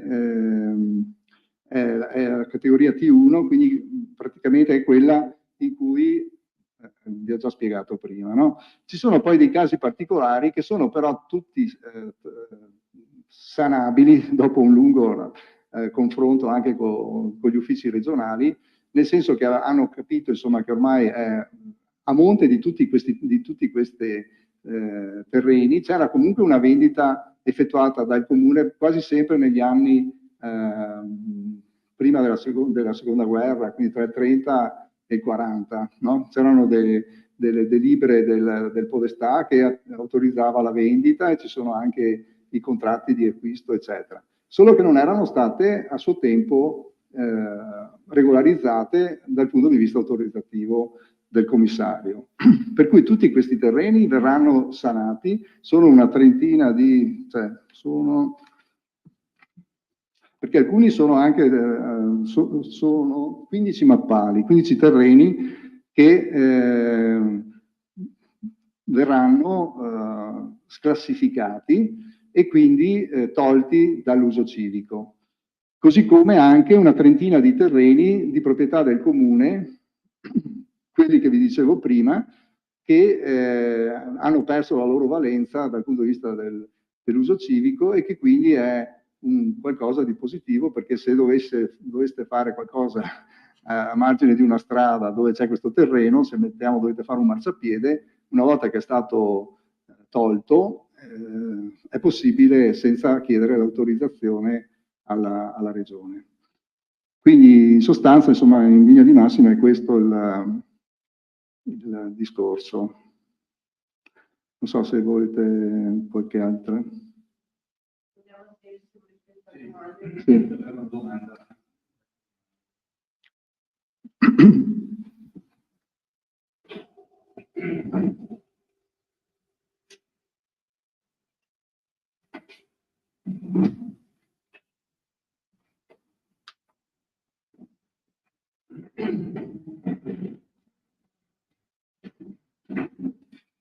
è la categoria T1, quindi praticamente è quella in cui vi ho già spiegato prima, no? Ci sono poi dei casi particolari che sono però tutti sanabili dopo un lungo confronto anche con gli uffici regionali, nel senso che hanno capito, insomma, che ormai a monte di tutti questi terreni c'era comunque una vendita effettuata dal comune quasi sempre negli anni prima della seconda guerra, quindi tra il 30 e il 40, no? C'erano delle delibere del Podestà che autorizzava la vendita, e ci sono anche i contratti di acquisto, eccetera. Solo che non erano state a suo tempo regolarizzate dal punto di vista autorizzativo del commissario. Per cui tutti questi terreni verranno sanati, sono una trentina perché alcuni sono anche sono 15 mappali, 15 terreni che verranno sclassificati e quindi tolti dall'uso civico. Così come anche una trentina di terreni di proprietà del comune, quelli che vi dicevo prima, che hanno perso la loro valenza dal punto di vista dell'uso civico, e che quindi un qualcosa di positivo, perché se doveste fare qualcosa a margine di una strada dove c'è questo terreno, se dovete fare un marciapiede, una volta che è stato tolto, è possibile senza chiedere l'autorizzazione alla regione. Quindi in sostanza, insomma, in linea di massima è questo il discorso. Non so se volete qualche altra. Sì.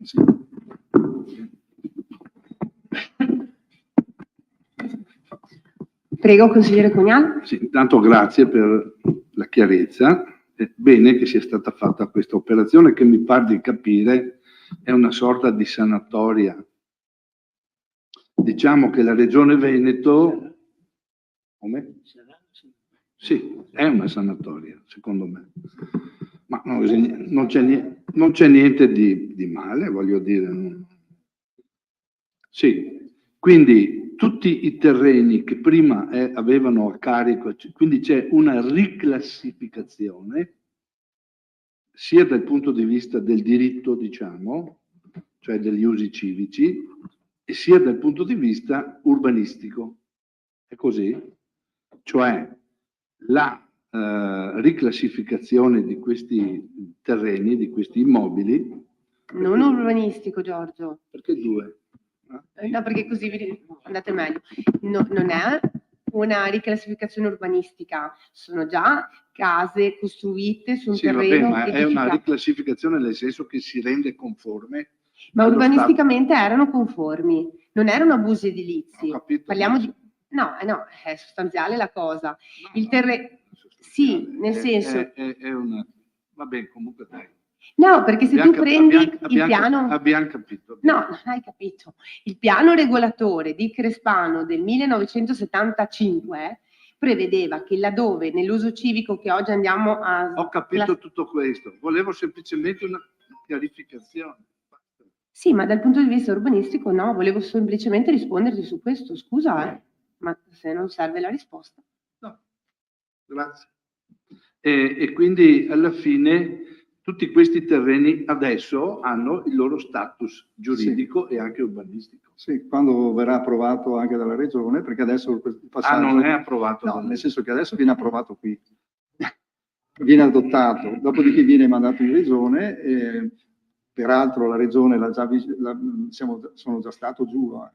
Sì. Prego, consigliere Conial. Sì, intanto grazie per la chiarezza. È bene che sia stata fatta questa operazione che mi pare di capire è una sorta di sanatoria. Diciamo che la Regione Veneto... Come? Sì, è una sanatoria, secondo me. Ma non c'è niente di male, voglio dire. Sì, quindi tutti i terreni che prima avevano a carico, quindi c'è una riclassificazione, sia dal punto di vista del diritto, diciamo, cioè degli usi civici, e sia dal punto di vista urbanistico. È così? Cioè la riclassificazione di questi terreni, di questi immobili. Non urbanistico, Giorgio. Perché due? No, perché così vi andate meglio. No, non è una riclassificazione urbanistica, sono già case costruite su un terreno. Vabbè, ma è una riclassificazione nel senso che si rende conforme. Ma urbanisticamente erano conformi, non erano abusi edilizi. Parliamo di... No, è sostanziale la cosa. Il terreno... Sì, nel senso... È una... Va bene, comunque dai. No, perché se tu prendi il piano... Abbiamo capito. No, non hai capito. Il piano regolatore di Crespano del 1975 prevedeva che laddove nell'uso civico che oggi andiamo a... Ho capito tutto questo, volevo semplicemente una chiarificazione. Sì, ma dal punto di vista urbanistico no, volevo semplicemente risponderti su questo, scusa, ma se non serve la risposta. No, grazie. E quindi alla fine tutti questi terreni adesso hanno il loro status giuridico e anche urbanistico. Sì, quando verrà approvato anche dalla Regione, perché adesso il passaggio... non è approvato? No, nel senso che adesso viene approvato qui, viene adottato, dopodiché viene mandato in Regione, peraltro la Regione sono già stato giù a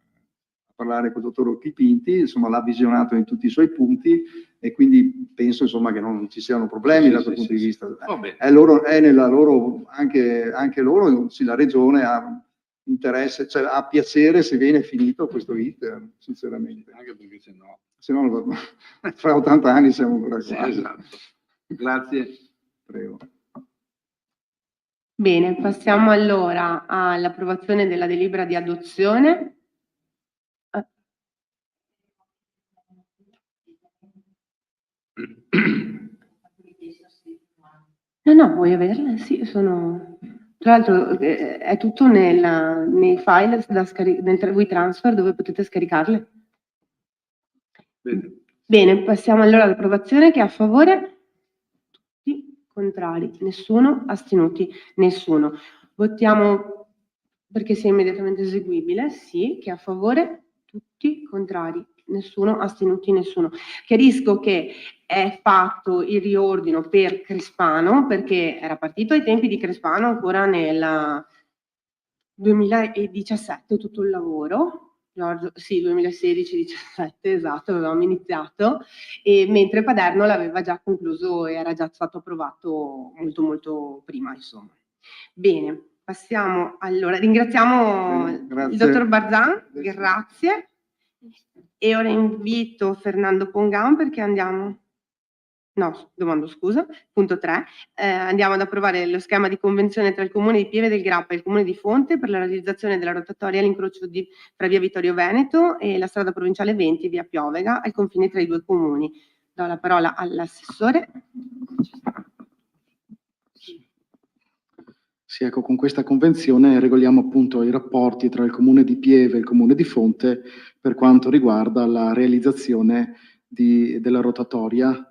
parlare con il dottor Occhipinti, insomma l'ha visionato in tutti i suoi punti e quindi penso insomma che non ci siano problemi da questo punto di vista. È nella loro, anche loro, sì, la Regione ha interesse, cioè ha piacere se viene finito questo iter, sinceramente. Anche perché se no fra 80 anni siamo ancora qua. Sì, esatto. Grazie. Prego. Bene, passiamo allora all'approvazione della delibera di adozione. No, vuoi averle? Sì, sono... Tra l'altro è tutto nei file nel WeTransfer dove potete scaricarle. Bene, passiamo allora all'approvazione. Chi è a favore? Tutti contrari, nessuno, astenuti, nessuno. Votiamo perché sia immediatamente eseguibile. Sì, chi è a favore? Tutti contrari, nessuno, astenuti, nessuno. Chiarisco che è fatto il riordino per Crespano perché era partito ai tempi di Crespano ancora nel 2017 tutto il lavoro. Giorgio, sì, 2016-17, esatto, avevamo iniziato, e mentre Paderno l'aveva già concluso e era già stato approvato molto molto prima, insomma. Bene, passiamo allora, ringraziamo il dottor Barzan, grazie, e ora invito Fernando Pongan perché andiamo No, domando scusa. Punto 3. Andiamo ad approvare lo schema di convenzione tra il Comune di Pieve del Grappa e il Comune di Fonte per la realizzazione della rotatoria all'incrocio tra via Vittorio Veneto e la strada provinciale 20 e via Piovega al confine tra i due comuni. Do la parola all'assessore. Sì, ecco, con questa convenzione regoliamo appunto i rapporti tra il Comune di Pieve e il Comune di Fonte per quanto riguarda la realizzazione della rotatoria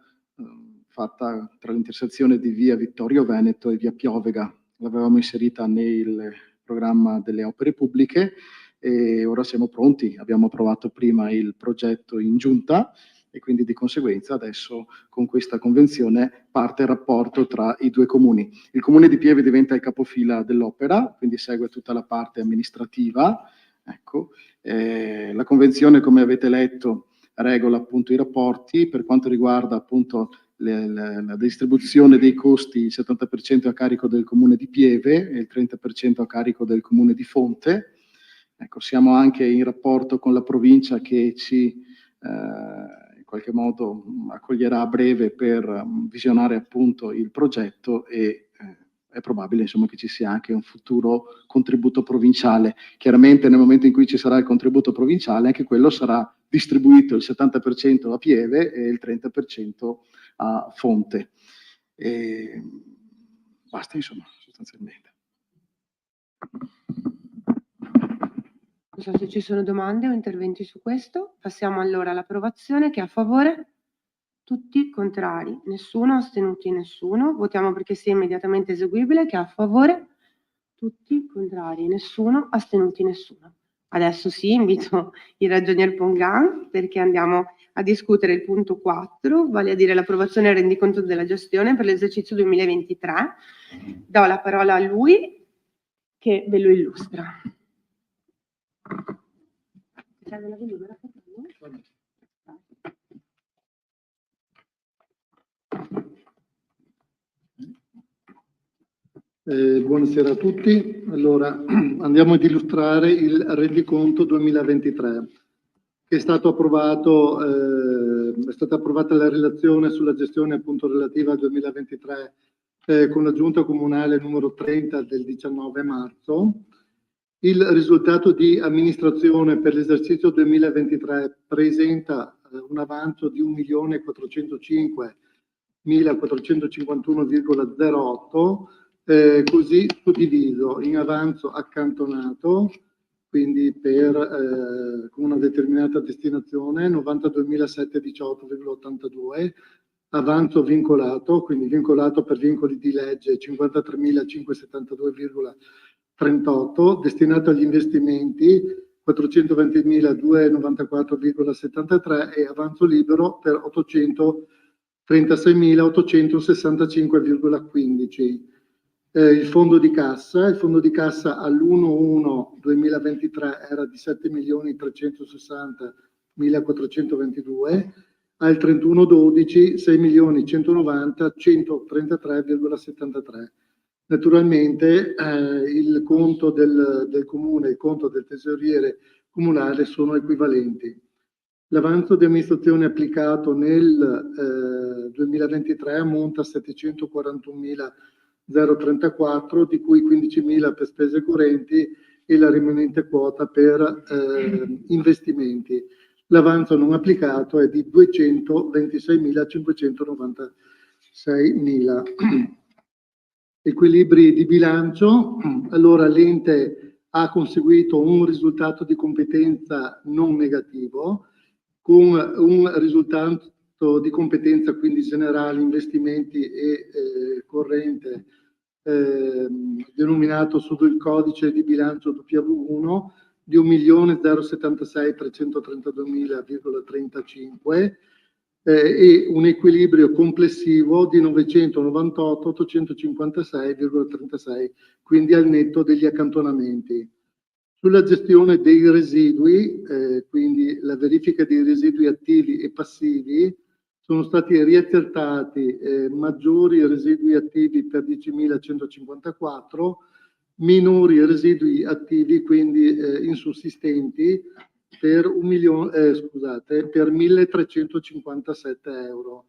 fatta tra l'intersezione di via Vittorio Veneto e via Piovega. L'avevamo inserita nel programma delle opere pubbliche e ora siamo pronti. Abbiamo approvato prima il progetto in giunta e quindi di conseguenza adesso con questa convenzione parte il rapporto tra i due comuni. Il Comune di Pieve diventa il capofila dell'opera, quindi segue tutta la parte amministrativa. Ecco. La convenzione, come avete letto, regola appunto i rapporti per quanto riguarda appunto la distribuzione dei costi. Il 70% a carico del Comune di Pieve e il 30% a carico del Comune di Fonte. Ecco, siamo anche in rapporto con la provincia che ci in qualche modo accoglierà a breve per visionare appunto il progetto e è probabile insomma che ci sia anche un futuro contributo provinciale. Chiaramente nel momento in cui ci sarà il contributo provinciale anche quello sarà distribuito il 70% a Pieve e il 30% a Fonte. E basta insomma sostanzialmente. Non so se ci sono domande o interventi su questo. Passiamo allora all'approvazione. Chi è a favore? Tutti contrari, nessuno, astenuti nessuno. Votiamo perché sia immediatamente eseguibile. Chi è a favore? Tutti contrari, nessuno, astenuti nessuno. Adesso sì, invito il ragionier Pongan perché andiamo a discutere il punto 4, vale a dire l'approvazione del rendiconto della gestione per l'esercizio 2023. Do la parola a lui che ve lo illustra. Buonasera a tutti. Allora, andiamo ad illustrare il rendiconto 2023, che è stato approvato, è stata approvata la relazione sulla gestione appunto relativa al 2023 con la Giunta Comunale numero 30 del 19 marzo. Il risultato di amministrazione per l'esercizio 2023 presenta un avanzo di 1.405.451,08, così suddiviso in avanzo accantonato, quindi con una determinata destinazione, 92.718,82, avanzo vincolato, quindi vincolato per vincoli di legge 53.572,38, destinato agli investimenti 420.294,73 e avanzo libero per 836.865,15. Il fondo di cassa all'1/1/2023 era di 7.360.422, al 31/12 6.190.133,73. Naturalmente il conto del comune e il conto del tesoriere comunale sono equivalenti. L'avanzo di amministrazione applicato nel 2023 ammonta a 741.034, di cui 15.000 per spese correnti e la rimanente quota per investimenti. L'avanzo non applicato è di 226.596.000. Equilibri di bilancio. Allora l'ente ha conseguito un risultato di competenza non negativo, con un risultato di competenza quindi generale, investimenti e corrente denominato sul codice di bilancio W1 di 1.076.332.035 e un equilibrio complessivo di 998.856,36, quindi al netto degli accantonamenti. Sulla gestione dei residui, quindi la verifica dei residui attivi e passivi, sono stati riaccertati maggiori residui attivi per 10.154, minori residui attivi, quindi insussistenti, per 1.357 euro.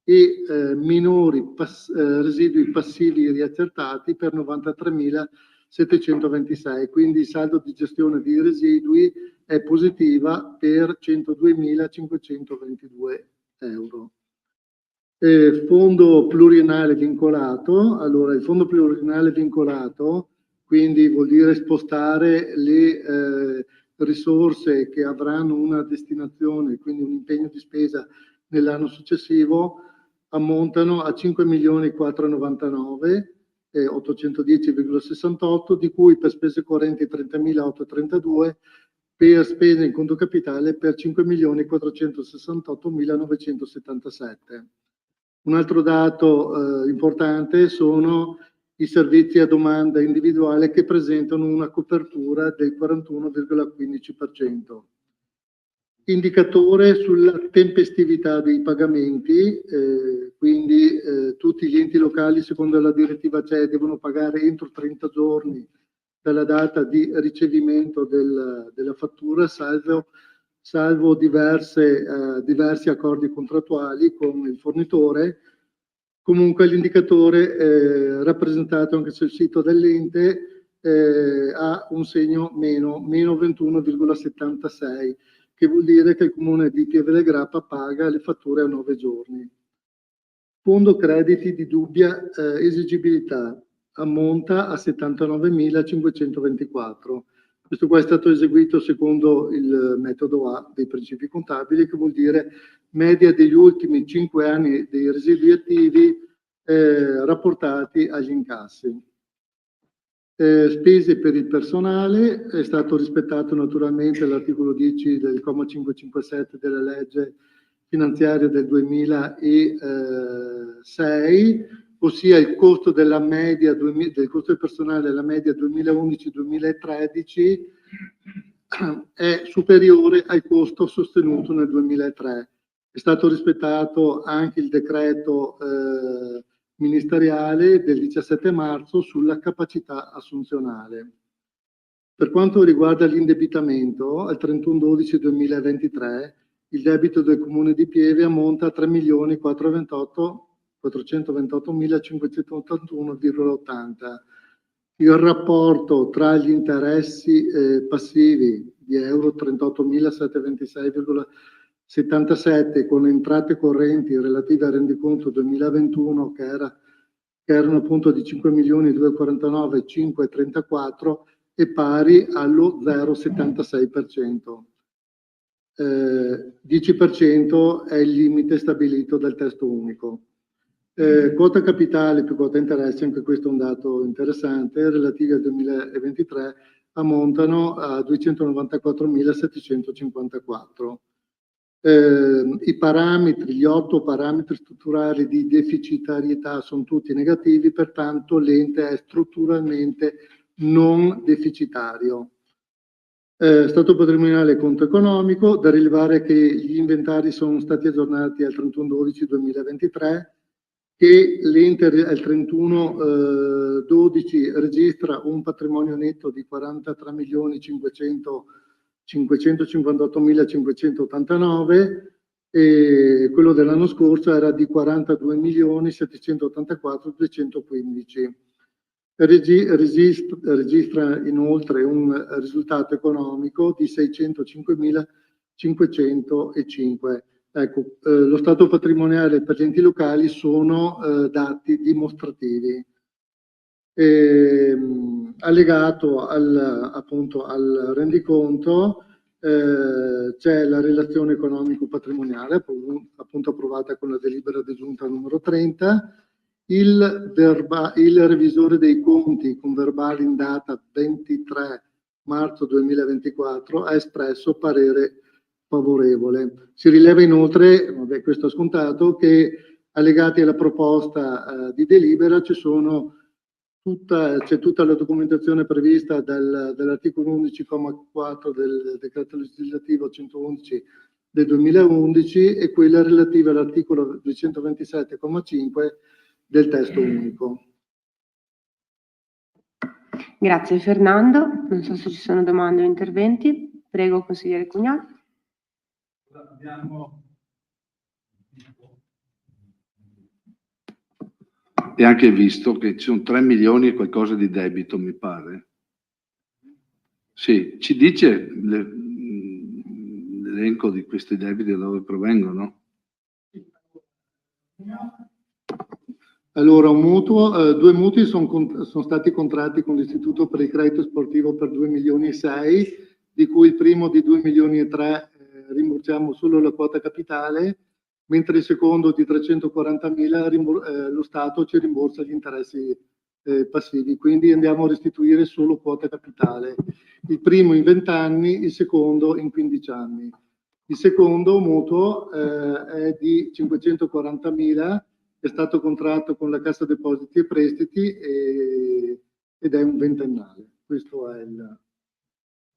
e minori residui passivi riaccertati per 93.726, quindi il saldo di gestione di residui è positiva per 102.522 euro. Fondo pluriennale vincolato. Allora, il fondo pluriennale vincolato quindi vuol dire spostare le risorse che avranno una destinazione, quindi un impegno di spesa nell'anno successivo, ammontano a 5.499.810,68, di cui per spese correnti 30.832, per spese in conto capitale per 5.468.977. Un altro dato importante sono i servizi a domanda individuale che presentano una copertura del 41,15%. Indicatore sulla tempestività dei pagamenti, quindi tutti gli enti locali secondo la direttiva CE devono pagare entro 30 giorni dalla data di ricevimento della fattura, salvo diversi accordi contrattuali con il fornitore. Comunque l'indicatore rappresentato anche sul sito dell'ente ha un segno meno 21,76, che vuol dire che il comune di Pieve del Grappa paga le fatture a 9 giorni. Fondo crediti di dubbia esigibilità ammonta a 79.524. Questo qua è stato eseguito secondo il metodo A dei principi contabili, che vuol dire media degli ultimi 5 anni dei residui attivi rapportati agli incassi. Spese per il personale, è stato rispettato naturalmente l'articolo 10 del comma 557 della legge finanziaria del 2006, ossia il costo della media del costo del personale della media 2011-2013 è superiore al costo sostenuto nel 2003. È stato rispettato anche il decreto ministeriale del 17 marzo sulla capacità assunzionale. Per quanto riguarda l'indebitamento, al 31/12/2023 il debito del Comune di Pieve ammonta a 3.428.581,80. Il rapporto tra gli interessi passivi di euro 38.726,77 con le entrate correnti relative al rendiconto 2021 che erano appunto di 5.249.534 è pari allo 0,76%. 10% è il limite stabilito dal testo unico. Quota capitale più quota interessi, anche questo è un dato interessante, relativi al 2023 ammontano a 294.754. I parametri, gli 8 parametri strutturali di deficitarietà sono tutti negativi, pertanto l'ente è strutturalmente non deficitario. Stato patrimoniale e conto economico, da rilevare che gli inventari sono stati aggiornati al 31/12/2023, che l'ente al 31/12 registra un patrimonio netto di 43.558.589 e quello dell'anno scorso era di 42.784.215. Registra inoltre un risultato economico di 605.505. Ecco, lo stato patrimoniale per gli enti locali sono dati dimostrativi. Allegato appunto al rendiconto c'è la relazione economico-patrimoniale, appunto approvata con la delibera di giunta numero 30. Il revisore dei conti con verbale in data 23 marzo 2024 ha espresso parere favorevole. Si rileva inoltre, vabbè, questo è scontato, che allegati alla proposta di delibera c'è tutta la documentazione prevista dall'articolo 11,4 del decreto legislativo 111 del 2011 e quella relativa all'articolo 227,5 del testo unico. Grazie Fernando, non so se ci sono domande o interventi. Prego consigliere Cugnal. Abbiamo e anche visto che ci sono 3 milioni e qualcosa di debito, mi pare. Sì, ci dice l'elenco di questi debiti da dove provengono? Allora, un mutuo, 2 mutui sono stati contratti con l'Istituto per il Credito Sportivo per 2 milioni e 6, di cui il primo di 2 milioni e 3 rimborsiamo solo la quota capitale, mentre il secondo di 340.000 lo Stato ci rimborsa gli interessi passivi, quindi andiamo a restituire solo quota capitale. Il primo in 20 anni, il secondo in 15 anni. Il secondo mutuo è di 540.000, è stato contratto con la Cassa Depositi e Prestiti ed è un ventennale. Questa è la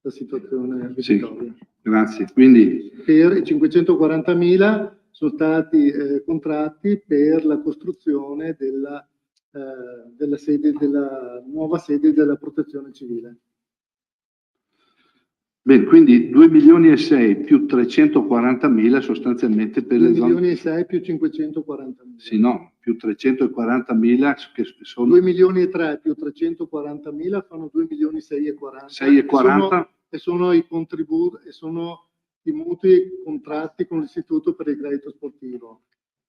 situazione debitoria. Sì, grazie. Quindi Per i 540.000 sono stati contratti per la costruzione della nuova sede della Protezione Civile. bene, quindi 2 milioni e 6 più 340.000 sostanzialmente per 2 le zone. milioni e 6 più 540.000. Sì, no, più 340.000 che sono 2 milioni e 3 più 340.000 fanno 2 milioni e 6 e 40. 6 e 40. E sono i contributi, e sono i mutui contratti con l'Istituto per il Credito Sportivo.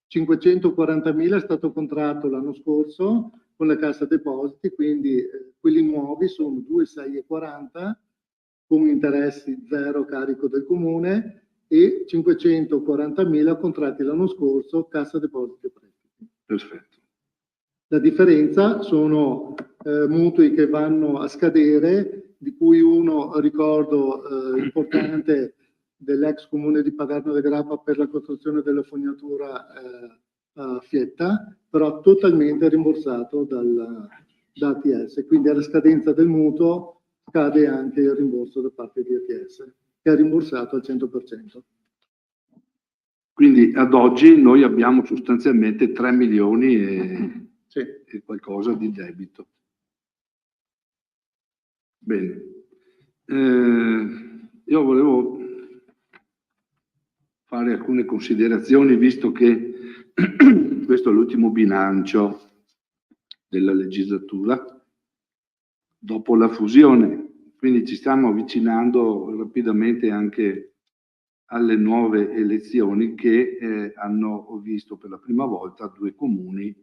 540.000 è stato contratto l'anno scorso con la Cassa Depositi, quindi quelli nuovi sono 2, 6 e 40 con interessi zero a carico del Comune e 540.000 contratti l'anno scorso Cassa Depositi e Prestiti. Perfetto. La differenza sono mutui che vanno a scadere, di cui uno, ricordo, importante dell'ex comune di Paderno de Grappa per la costruzione della fognatura a Fietta, però totalmente rimborsato da ATS. Quindi alla scadenza del mutuo scade anche il rimborso da parte di ATS, che è rimborsato al 100%. Quindi ad oggi noi abbiamo sostanzialmente 3 milioni e qualcosa di debito. Bene. Io volevo fare alcune considerazioni, visto che questo è l'ultimo bilancio della legislatura dopo la fusione, quindi ci stiamo avvicinando rapidamente anche alle nuove elezioni che hanno visto per la prima volta 2 comuni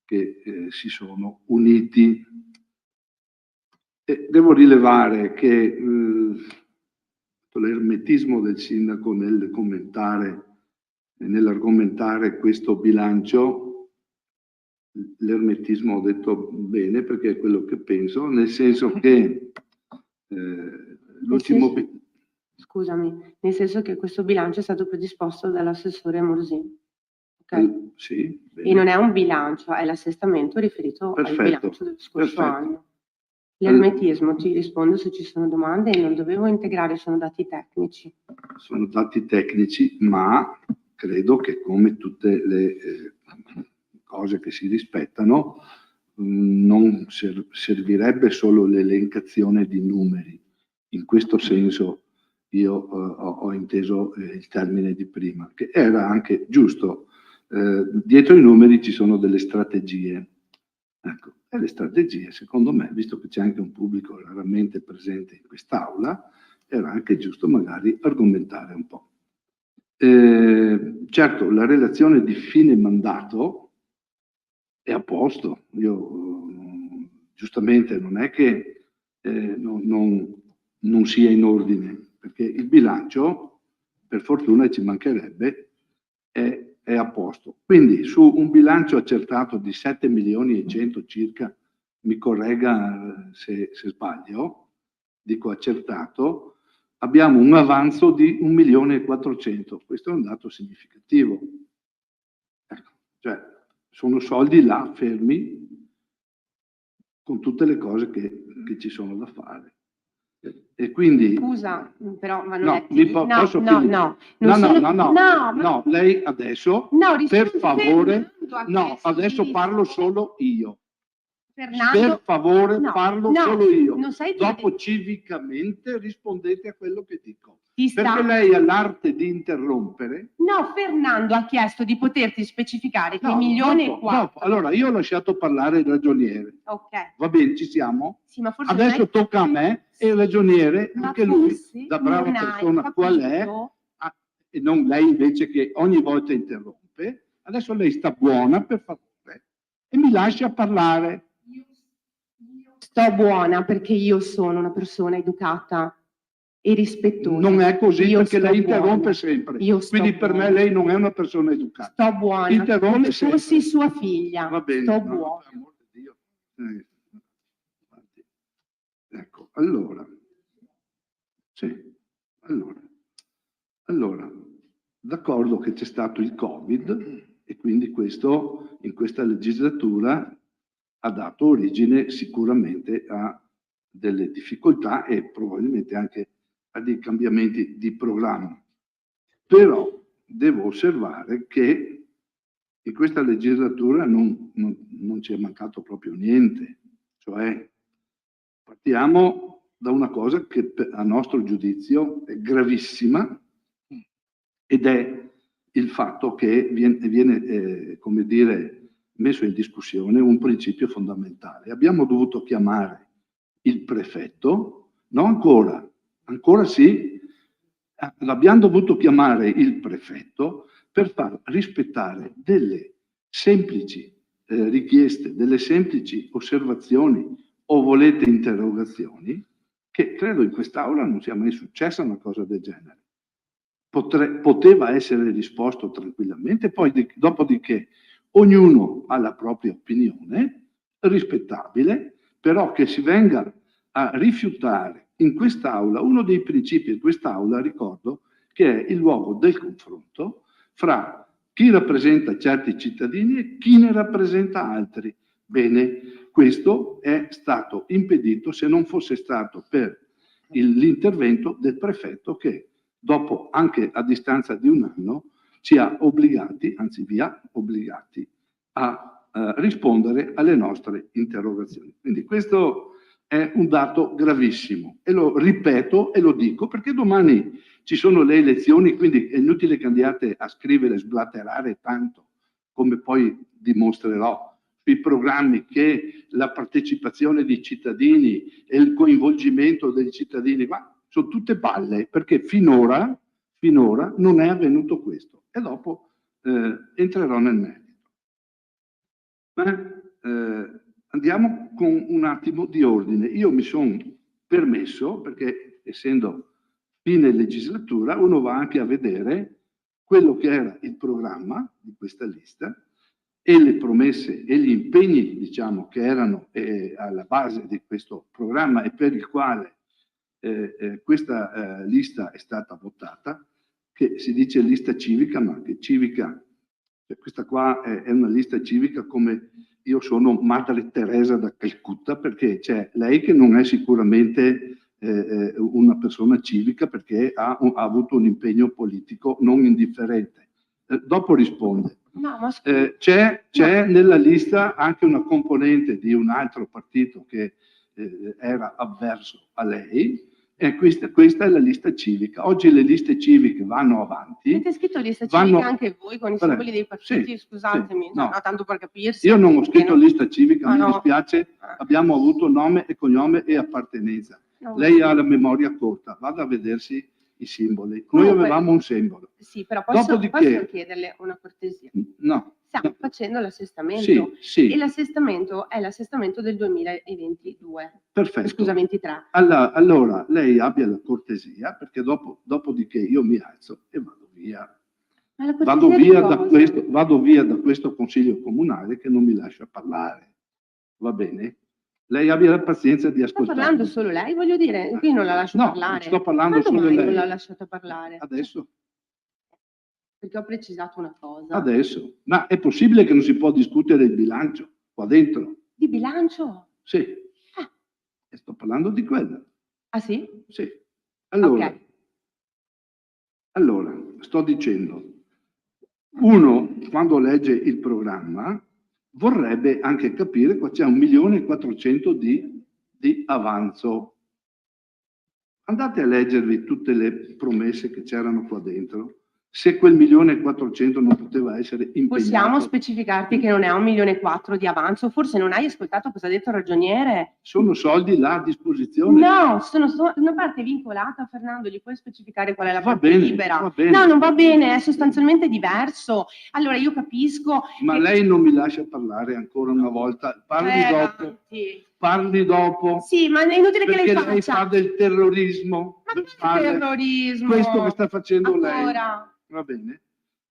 che si sono uniti. E devo rilevare che l'ermetismo del sindaco nell'argomentare questo bilancio, l'ermetismo ho detto bene perché è quello che penso, nel senso che l'ultimo... Scusami, nel senso che questo bilancio è stato predisposto dall'assessore Morsin. Okay? Sì, e non è un bilancio, è l'assestamento riferito al bilancio dello scorso anno. L'ermetismo, ti rispondo se ci sono domande, non dovevo integrare, sono dati tecnici. Sono dati tecnici, ma credo che come tutte le cose che si rispettano, non servirebbe solo l'elencazione di numeri. In questo senso io ho inteso il termine di prima, che era anche giusto. Dietro i numeri ci sono delle strategie. Ecco, e le strategie, secondo me, visto che c'è anche un pubblico raramente presente in quest'aula, era anche giusto magari argomentare un po'. Certo, la relazione di fine mandato è a posto. Io, giustamente, non è che non sia in ordine, perché il bilancio, per fortuna ci mancherebbe, è a posto. Quindi su un bilancio accertato di 7 milioni e 100 circa, mi corregga se sbaglio, dico accertato, abbiamo un avanzo di 1 milione e 400. Questo è un dato significativo. Ecco, cioè sono soldi là fermi con tutte le cose che ci sono da fare. E quindi scusa, però vanno letti. No, lei adesso per favore, no, adesso parlo solo io. Fernando, per favore, parlo solo io. Non sei dopo civicamente rispondete a quello che dico. Perché lei ha l'arte di interrompere. No, Fernando ha chiesto di poterti specificare che No, 1.400.000. dopo. Allora, io ho lasciato parlare il ragioniere. Ok. Va bene, ci siamo? Sì, ma forse Adesso non hai- tocca a me e il ragioniere, Ma anche lui, forse da brava non hai persona qual è, capito. e non lei invece che ogni volta interrompe. Adesso lei sta buona, per favore, e mi lascia parlare. Sto buona perché io sono una persona educata e rispettosa. Non è così, Io perché sto lei interrompe buona. sempre. Io sto Quindi per me buona. lei non è una persona educata. Sto buona, Interrompe come sempre. fossi sua figlia. Va bene, Sto no, buona. per amor di Dio. Ecco, allora. Sì, allora, d'accordo che c'è stato il Covid e quindi questo in questa legislatura ha dato origine sicuramente a delle difficoltà e probabilmente anche a dei cambiamenti di programma. Però devo osservare che in questa legislatura non ci è mancato proprio niente, cioè partiamo da una cosa che a nostro giudizio è gravissima ed è il fatto che viene come dire, messo in discussione un principio fondamentale. Abbiamo dovuto chiamare il prefetto, no ancora sì, l'abbiamo dovuto chiamare il prefetto per far rispettare delle semplici richieste, delle semplici osservazioni o volete interrogazioni, che credo in quest'Aula non sia mai successa una cosa del genere. Poteva essere risposto tranquillamente, poi dopodiché ognuno ha la propria opinione, rispettabile, però che si venga a rifiutare in quest'Aula, uno dei principi di quest'Aula, ricordo, che è il luogo del confronto fra chi rappresenta certi cittadini e chi ne rappresenta altri. Bene, questo è stato impedito se non fosse stato per l'intervento del prefetto che dopo, anche a distanza di un anno, ci ha obbligati, anzi vi ha obbligati a rispondere alle nostre interrogazioni. Quindi questo è un dato gravissimo e lo ripeto e lo dico perché domani ci sono le elezioni, quindi è inutile che andiate a scrivere, sblatterare tanto, come poi dimostrerò sui programmi, che la partecipazione dei cittadini e il coinvolgimento dei cittadini, ma sono tutte balle, perché finora non è avvenuto questo. E dopo entrerò nel merito. Andiamo con un attimo di ordine. Io mi sono permesso, perché essendo fine legislatura, uno va anche a vedere quello che era il programma di questa lista e le promesse e gli impegni, diciamo, che erano alla base di questo programma e per il quale questa lista è stata votata, che si dice lista civica, ma che civica, questa qua è una lista civica come io sono Madre Teresa da Calcutta, perché c'è lei che non è sicuramente una persona civica perché ha avuto un impegno politico non indifferente. Dopo risponde. No, ma c'è nella lista anche una componente di un altro partito che era avverso a lei, e questa è la lista civica. Oggi le liste civiche vanno avanti. Avete scritto lista civica anche voi con i simboli dei partiti? Sì, scusatemi, sì, no. no, tanto per capirsi. Io non ho scritto lista civica, mi no. dispiace, abbiamo avuto nome e cognome e appartenenza. No. Lei ha la memoria corta, vada a vedersi i simboli. Comunque, noi avevamo un simbolo. Sì, però posso chiederle una cortesia? No. Stiamo facendo l'assestamento. Sì. E l'assestamento è l'assestamento del 2022. Perfetto. Scusa, 23. Allora, lei abbia la cortesia, perché dopodiché io mi alzo e vado via. Vado via da questo consiglio comunale che non mi lascia parlare. Va bene? Lei abbia la pazienza di ascoltare. Sta parlando solo lei, voglio dire, qui non la lascio parlare. Sto parlando solo lei. Non l'ha lasciata parlare? Adesso? Perché ho precisato una cosa. Adesso? Ma è possibile che non si può discutere il bilancio qua dentro? Di bilancio? Sì. E sto parlando di quello. Ah sì? Sì. Allora, okay. Allora, sto dicendo, uno quando legge il programma vorrebbe anche capire qua c'è 1.400.000 di avanzo. andate a leggervi tutte le promesse che c'erano qua dentro. Se quel 1.400.000 non poteva essere impegnato. Possiamo specificarti che non è 1,4 milioni di avanzo? Forse non hai ascoltato cosa ha detto il ragioniere? Sono soldi là a disposizione. No, sono una parte vincolata, Fernando, gli puoi specificare qual è la Va parte bene, libera? va bene. No, non va bene, è sostanzialmente diverso. Allora io capisco... Ma che- lei non mi lascia parlare ancora una volta. Parli dopo. avanti. Parli dopo. Sì, ma è inutile che Perché lei lei faccia. fa del terrorismo. Ma che verbale. terrorismo? Questo che sta facendo lei. Ancora? Va bene.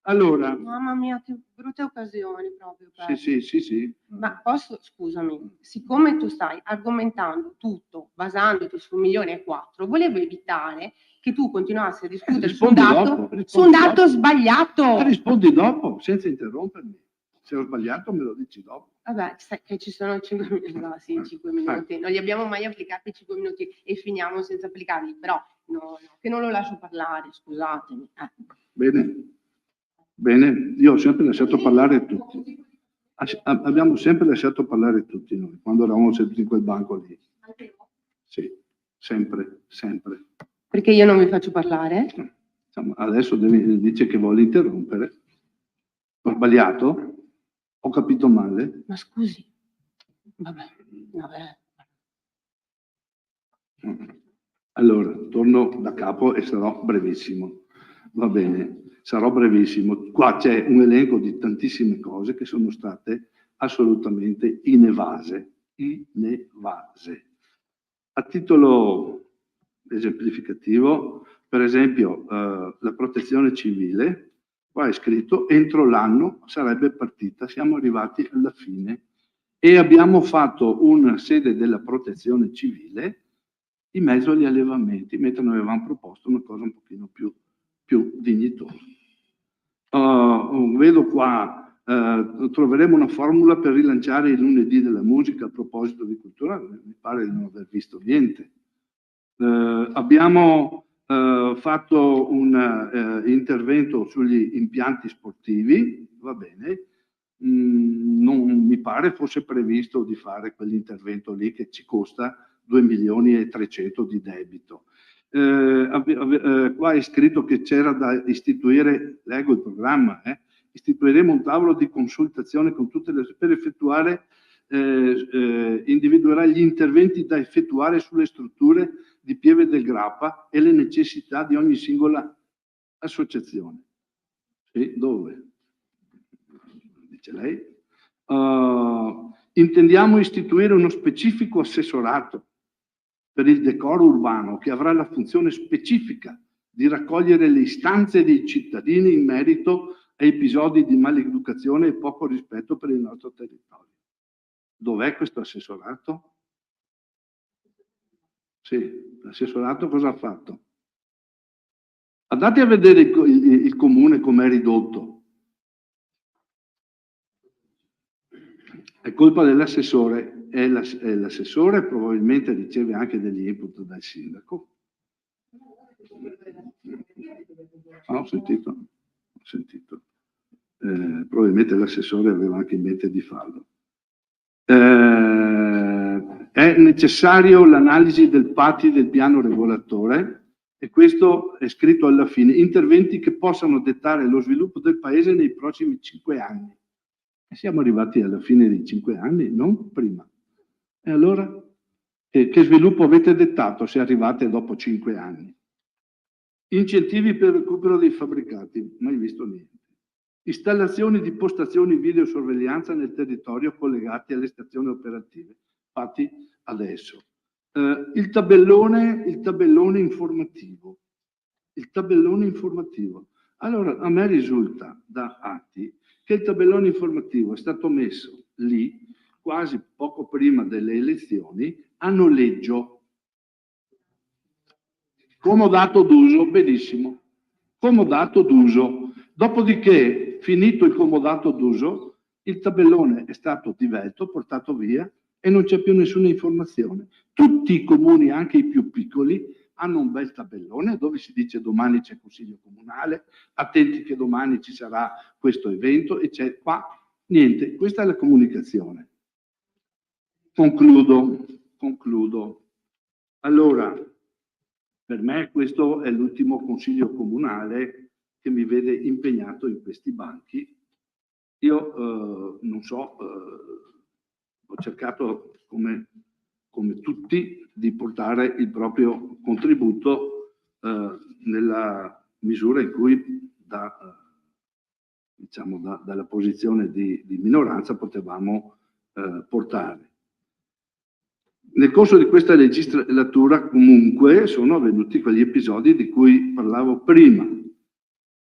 Allora, Mamma mia, che brutte occasioni proprio. Per... sì. Ma posso, scusami, siccome tu stai argomentando tutto basandoti su 1,4 milioni, volevo evitare che tu continuassi a discutere su un rispondi dato, dopo, su un dato dopo. sbagliato. Rispondi dopo, senza interrompermi. Se ho sbagliato me lo dici dopo. Vabbè, sai che ci sono 5 minuti, no, sì, 5 minuti, non li abbiamo mai applicati 5 minuti e finiamo senza applicarli, però no, che non lo lascio parlare, scusatemi. Bene, io ho sempre lasciato parlare tutti. Abbiamo sempre lasciato parlare tutti noi, quando eravamo seduti in quel banco lì. Sì, sempre. Perché io non vi faccio parlare? Insomma, adesso dice che vuole interrompere. Ho sbagliato? Ho capito male? Ma scusi. Vabbè. Allora, torno da capo e sarò brevissimo. Va bene, sarò brevissimo. Qua c'è un elenco di tantissime cose che sono state assolutamente inevase. A titolo esemplificativo, per esempio, la protezione civile, qua è scritto entro l'anno sarebbe partita, siamo arrivati alla fine e abbiamo fatto una sede della protezione civile in mezzo agli allevamenti, mentre noi avevamo proposto una cosa un pochino più dignitosa. Vedo qua, troveremo una formula per rilanciare il lunedì della musica a proposito di cultura, mi pare di non aver visto niente. Abbiamo fatto un intervento sugli impianti sportivi, va bene, non mi pare fosse previsto di fare quell'intervento lì che ci costa 2.300.000 di debito. Qua è scritto che c'era da istituire, leggo il programma, istituiremo un tavolo di consultazione con tutte le, per effettuare, individuerà gli interventi da effettuare sulle strutture di Pieve del Grappa e le necessità di ogni singola associazione. Sì, dove? Dice lei. Intendiamo istituire uno specifico assessorato per il decoro urbano che avrà la funzione specifica di raccogliere le istanze dei cittadini in merito a episodi di maleducazione e poco rispetto per il nostro territorio. Dov'è questo assessorato? Sì, l'assessorato cosa ha fatto? Andate a vedere il comune com'è ridotto. È colpa dell'assessore e l'assessore probabilmente riceve anche degli input dal sindaco. Ho sentito. Probabilmente l'assessore aveva anche in mente di farlo. È necessario l'analisi del PATI del piano regolatore e questo è scritto alla fine, interventi che possano dettare lo sviluppo del paese nei prossimi 5 anni. E siamo arrivati alla fine dei 5 anni, non prima. E allora che sviluppo avete dettato se arrivate dopo 5 anni? Incentivi per il recupero dei fabbricati, mai visto niente. Installazioni di postazioni videosorveglianza nel territorio collegati alle stazioni operative, fatti adesso. Il tabellone informativo. Allora, a me risulta da atti che il tabellone informativo è stato messo lì quasi poco prima delle elezioni a noleggio. Comodato d'uso, benissimo. Comodato d'uso. Dopodiché, finito il comodato d'uso, il tabellone è stato divelto, portato via e non c'è più nessuna informazione. Tutti i comuni, anche i più piccoli, hanno un bel tabellone dove si dice domani c'è consiglio comunale, attenti che domani ci sarà questo evento e c'è qua niente. Questa è la comunicazione. Concludo. Allora, Per me questo è l'ultimo consiglio comunale che mi vede impegnato in questi banchi. Io non so, ho cercato come tutti di portare il proprio contributo nella misura in cui dalla posizione di minoranza potevamo portare. Nel corso di questa legislatura comunque sono avvenuti quegli episodi di cui parlavo prima.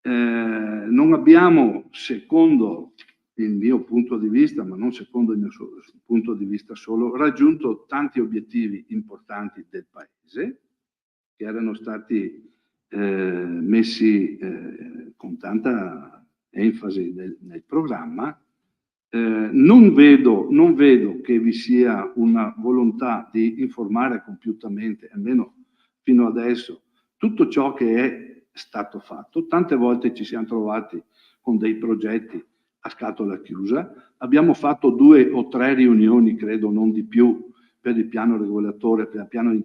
Non abbiamo, secondo il mio punto di vista, ma non secondo il mio punto di vista solo, raggiunto tanti obiettivi importanti del Paese che erano stati messi con tanta enfasi nel programma. Non vedo che vi sia una volontà di informare compiutamente, almeno fino adesso, tutto ciò che è stato fatto. Tante volte ci siamo trovati con dei progetti a scatola chiusa. Abbiamo fatto 2 o 3 riunioni, credo, non di più, per il piano regolatore, per il piano di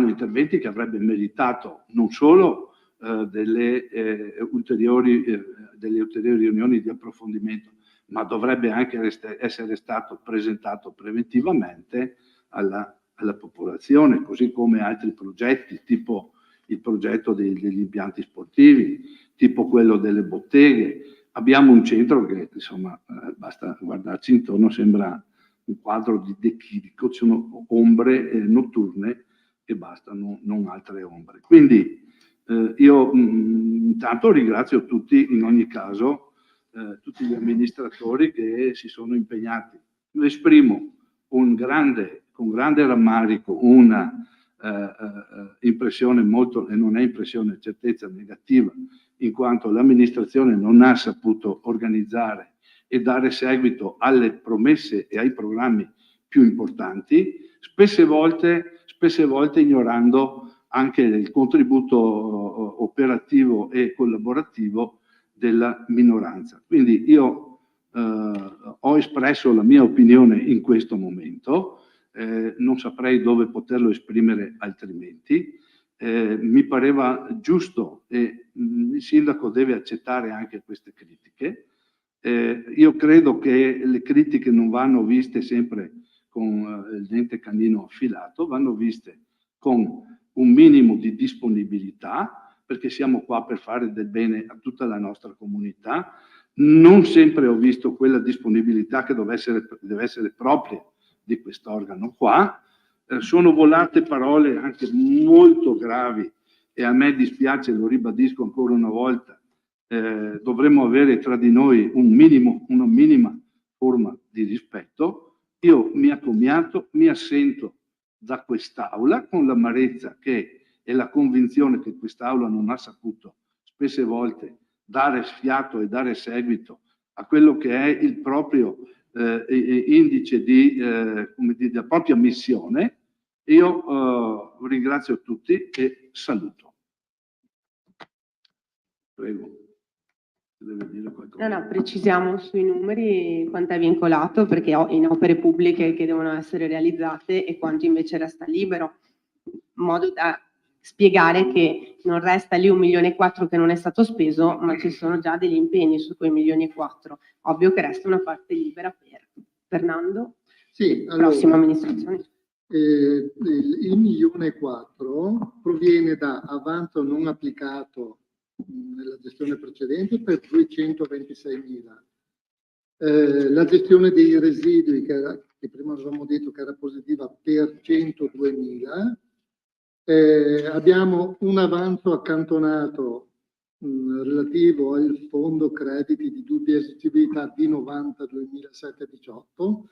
interventi che avrebbe meritato non solo delle ulteriori riunioni di approfondimento, ma dovrebbe anche essere stato presentato preventivamente alla popolazione, così come altri progetti, tipo il progetto degli impianti sportivi, tipo quello delle botteghe. Abbiamo un centro che, insomma, basta guardarci intorno, sembra un quadro di De Chirico, ci sono ombre notturne e basta, non altre ombre. Quindi io intanto ringrazio tutti, in ogni caso, tutti gli amministratori che si sono impegnati. Io esprimo con grande rammarico una impressione molto, e non è impressione, certezza negativa, in quanto l'amministrazione non ha saputo organizzare e dare seguito alle promesse e ai programmi più importanti, spesse volte ignorando anche il contributo operativo e collaborativo della minoranza. Quindi io ho espresso la mia opinione in questo momento, non saprei dove poterlo esprimere altrimenti. Mi pareva giusto e il sindaco deve accettare anche queste critiche. Io credo che le critiche non vanno viste sempre con il dente canino affilato, vanno viste con un minimo di disponibilità, perché siamo qua per fare del bene a tutta la nostra comunità. Non sempre ho visto quella disponibilità che deve essere propria di quest'organo qua. Sono volate parole anche molto gravi e a me dispiace, lo ribadisco ancora una volta, dovremmo avere tra di noi una minima forma di rispetto. Io mi accomiato, mi assento da quest'Aula con l'amarezza e la convinzione che quest'Aula non ha saputo spesse volte dare fiato e dare seguito a quello che è il proprio indice della propria missione. Io ringrazio tutti e saluto. Prego. Deve dire qualcosa. No, precisiamo sui numeri quanto è vincolato, perché in opere pubbliche che devono essere realizzate e quanto invece resta libero, in modo da spiegare che non resta lì 1,4 milioni che non è stato speso, ma ci sono già degli impegni su quei 1,4 milioni. Ovvio che resta una parte libera per Fernando, sì, prossima amministrazione. Il 1,4 milioni proviene da avanzo non applicato nella gestione precedente per 226.000. La gestione dei residui che prima avevamo detto che era positiva per 102.000. Abbiamo un avanzo accantonato relativo al fondo crediti di dubbia esigibilità di 92.718.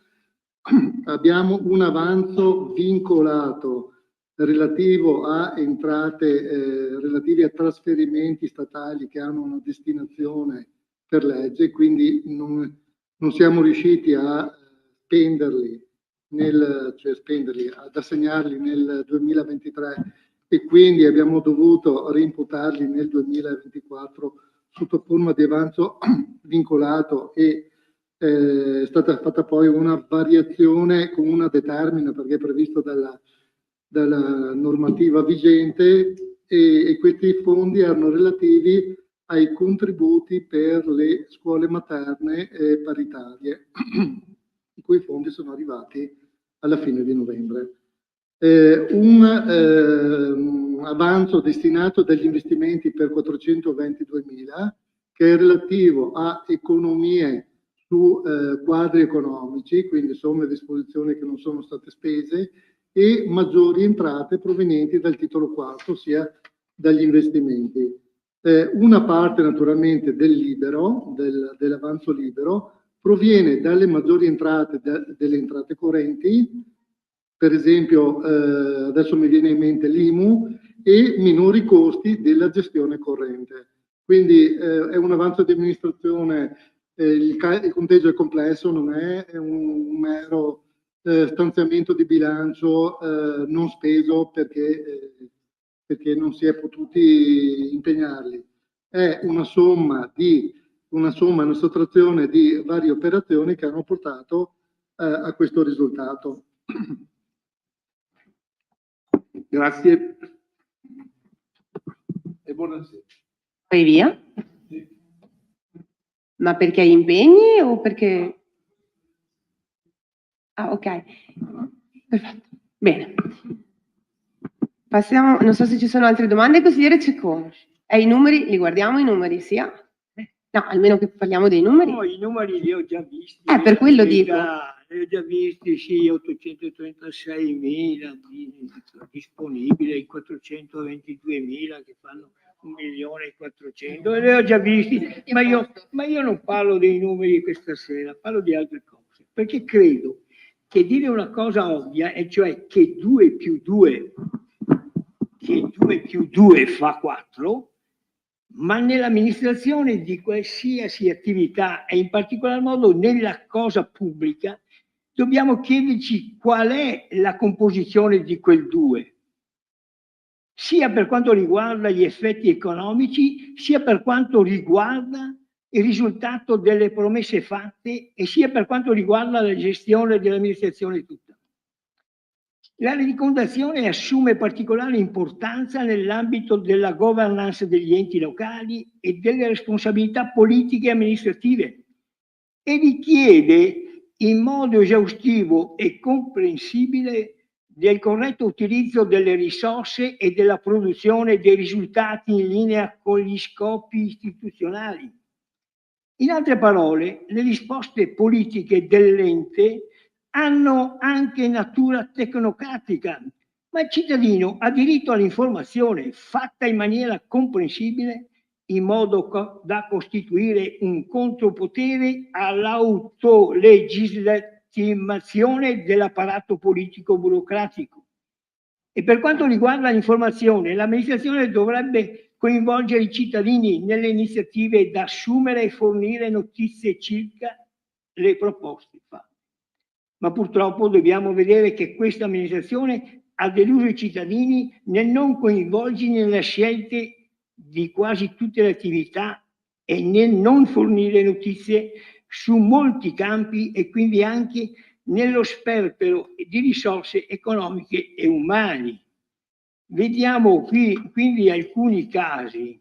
Abbiamo un avanzo vincolato relativo a entrate relativi a trasferimenti statali che hanno una destinazione per legge, quindi non siamo riusciti a spenderli, ad assegnarli nel 2023 e quindi abbiamo dovuto reimputarli nel 2024 sotto forma di avanzo vincolato e è stata fatta poi una variazione con una determina perché è previsto dalla normativa vigente e questi fondi erano relativi ai contributi per le scuole materne paritarie, i cui fondi sono arrivati alla fine di novembre. Un avanzo destinato dagli investimenti per 422.000, che è relativo a economie su quadri economici, quindi somme a disposizione che non sono state spese, e maggiori entrate provenienti dal titolo quarto, ossia dagli investimenti. Una parte naturalmente del libero, dell'avanzo libero, proviene dalle maggiori entrate, delle entrate correnti, per esempio adesso mi viene in mente l'IMU, e minori costi della gestione corrente. Quindi è un avanzo di amministrazione, il conteggio è complesso, non è un mero stanziamento di bilancio non speso perché non si è potuti impegnarli. È una somma, una sottrazione di varie operazioni che hanno portato a questo risultato. Grazie. E buonasera. Vai via? Ma perché hai impegni o perché... Ah, ok. Perfetto. Bene. Passiamo, non so se ci sono altre domande. Consigliere Cecconi. I numeri, li guardiamo i numeri, sia? No, almeno che parliamo dei numeri. No, i numeri li ho già visti. Per quello dico. Li ho già visti, sì, 836.000 disponibili, i 422.000 che fanno 1.400.000, li ho già visti, ma io non parlo dei numeri questa sera, parlo di altre cose, perché credo che dire una cosa ovvia, e cioè che 2 più 2 fa 4, ma nell'amministrazione di qualsiasi attività e in particolar modo nella cosa pubblica dobbiamo chiederci qual è la composizione di quel 2, sia per quanto riguarda gli effetti economici, sia per quanto riguarda il risultato delle promesse fatte e sia per quanto riguarda la gestione dell'amministrazione tutta. La rendicontazione assume particolare importanza nell'ambito della governance degli enti locali e delle responsabilità politiche e amministrative e richiede in modo esaustivo e comprensibile del corretto utilizzo delle risorse e della produzione dei risultati in linea con gli scopi istituzionali. In altre parole, le risposte politiche dell'ente hanno anche natura tecnocratica, ma il cittadino ha diritto all'informazione fatta in maniera comprensibile in modo da costituire un contropotere all'autolegittimazione dell'apparato politico burocratico. E per quanto riguarda l'informazione, l'amministrazione dovrebbe coinvolgere i cittadini nelle iniziative da assumere e fornire notizie circa le proposte fatte. Ma purtroppo dobbiamo vedere che questa amministrazione ha deluso i cittadini nel non coinvolgerli nelle scelte di quasi tutte le attività e nel non fornire notizie su molti campi e quindi anche nello sperpero di risorse economiche e umane. Vediamo qui quindi alcuni casi.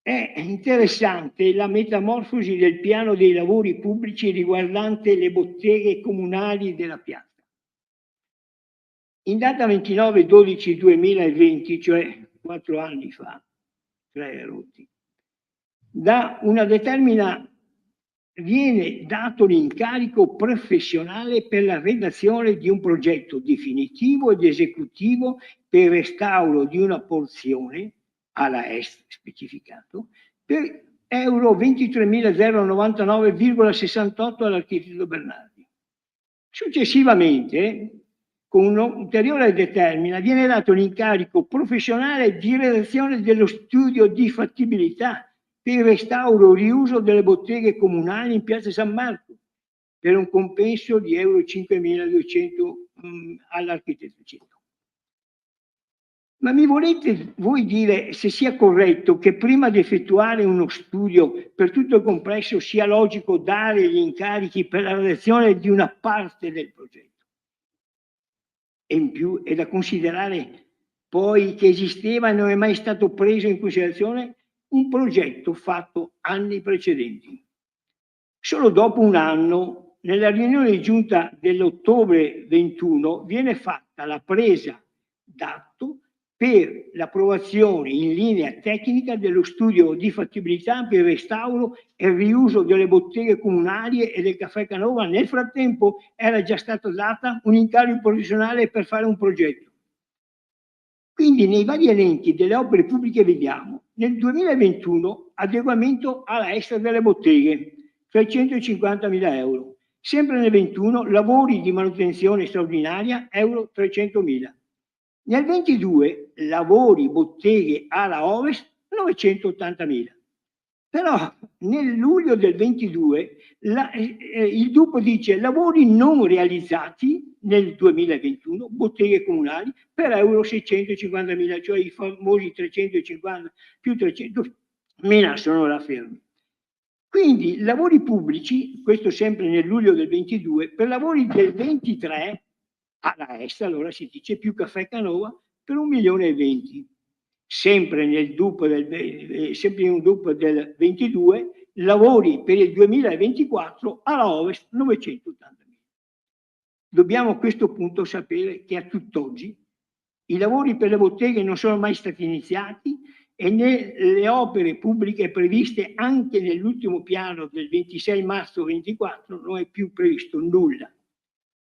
È interessante la metamorfosi del piano dei lavori pubblici riguardante le botteghe comunali della piazza. In data 29/12/2020, cioè 4 anni fa, 3 rotti, da una determina viene dato l'incarico professionale per la redazione di un progetto definitivo ed esecutivo per restauro di una porzione alla est specificato per euro 23.099,68 all'architetto Bernardi. Successivamente, con un'ulteriore determina, viene dato l'incarico professionale di redazione dello studio di fattibilità per il restauro o riuso delle botteghe comunali in piazza San Marco per un compenso di euro 5.200 all'architetto Cito. Ma mi volete voi dire se sia corretto che prima di effettuare uno studio per tutto il complesso sia logico dare gli incarichi per la redazione di una parte del progetto? E in più è da considerare poi che esisteva e non è mai stato preso in considerazione un progetto fatto anni precedenti. Solo dopo un anno, nella riunione di giunta dell'ottobre 21, viene fatta la presa d'atto per l'approvazione in linea tecnica dello studio di fattibilità per il restauro e il riuso delle botteghe comunali e del caffè Canova. Nel frattempo era già stata data un incarico professionale per fare un progetto. Quindi nei vari elenchi delle opere pubbliche vediamo nel 2021 adeguamento alla estera delle botteghe, 350.000 euro. Sempre nel 21 lavori di manutenzione straordinaria, euro 300.000. Nel 22 lavori botteghe ala ovest, 980.000. Però nel luglio del 22 il DUP dice lavori non realizzati nel 2021, botteghe comunali, per euro 650.000, cioè i famosi 350 più 300.000 sono là fermi. Quindi lavori pubblici, questo sempre nel luglio del 22, per lavori del 23 alla est, allora si dice più caffè Canova, per 1.020.000. Sempre nel DUP del 22, lavori per il 2024 alla ovest 980.000. Dobbiamo a questo punto sapere che a tutt'oggi i lavori per le botteghe non sono mai stati iniziati e nelle opere pubbliche previste anche nell'ultimo piano del 26 marzo 24 non è più previsto nulla.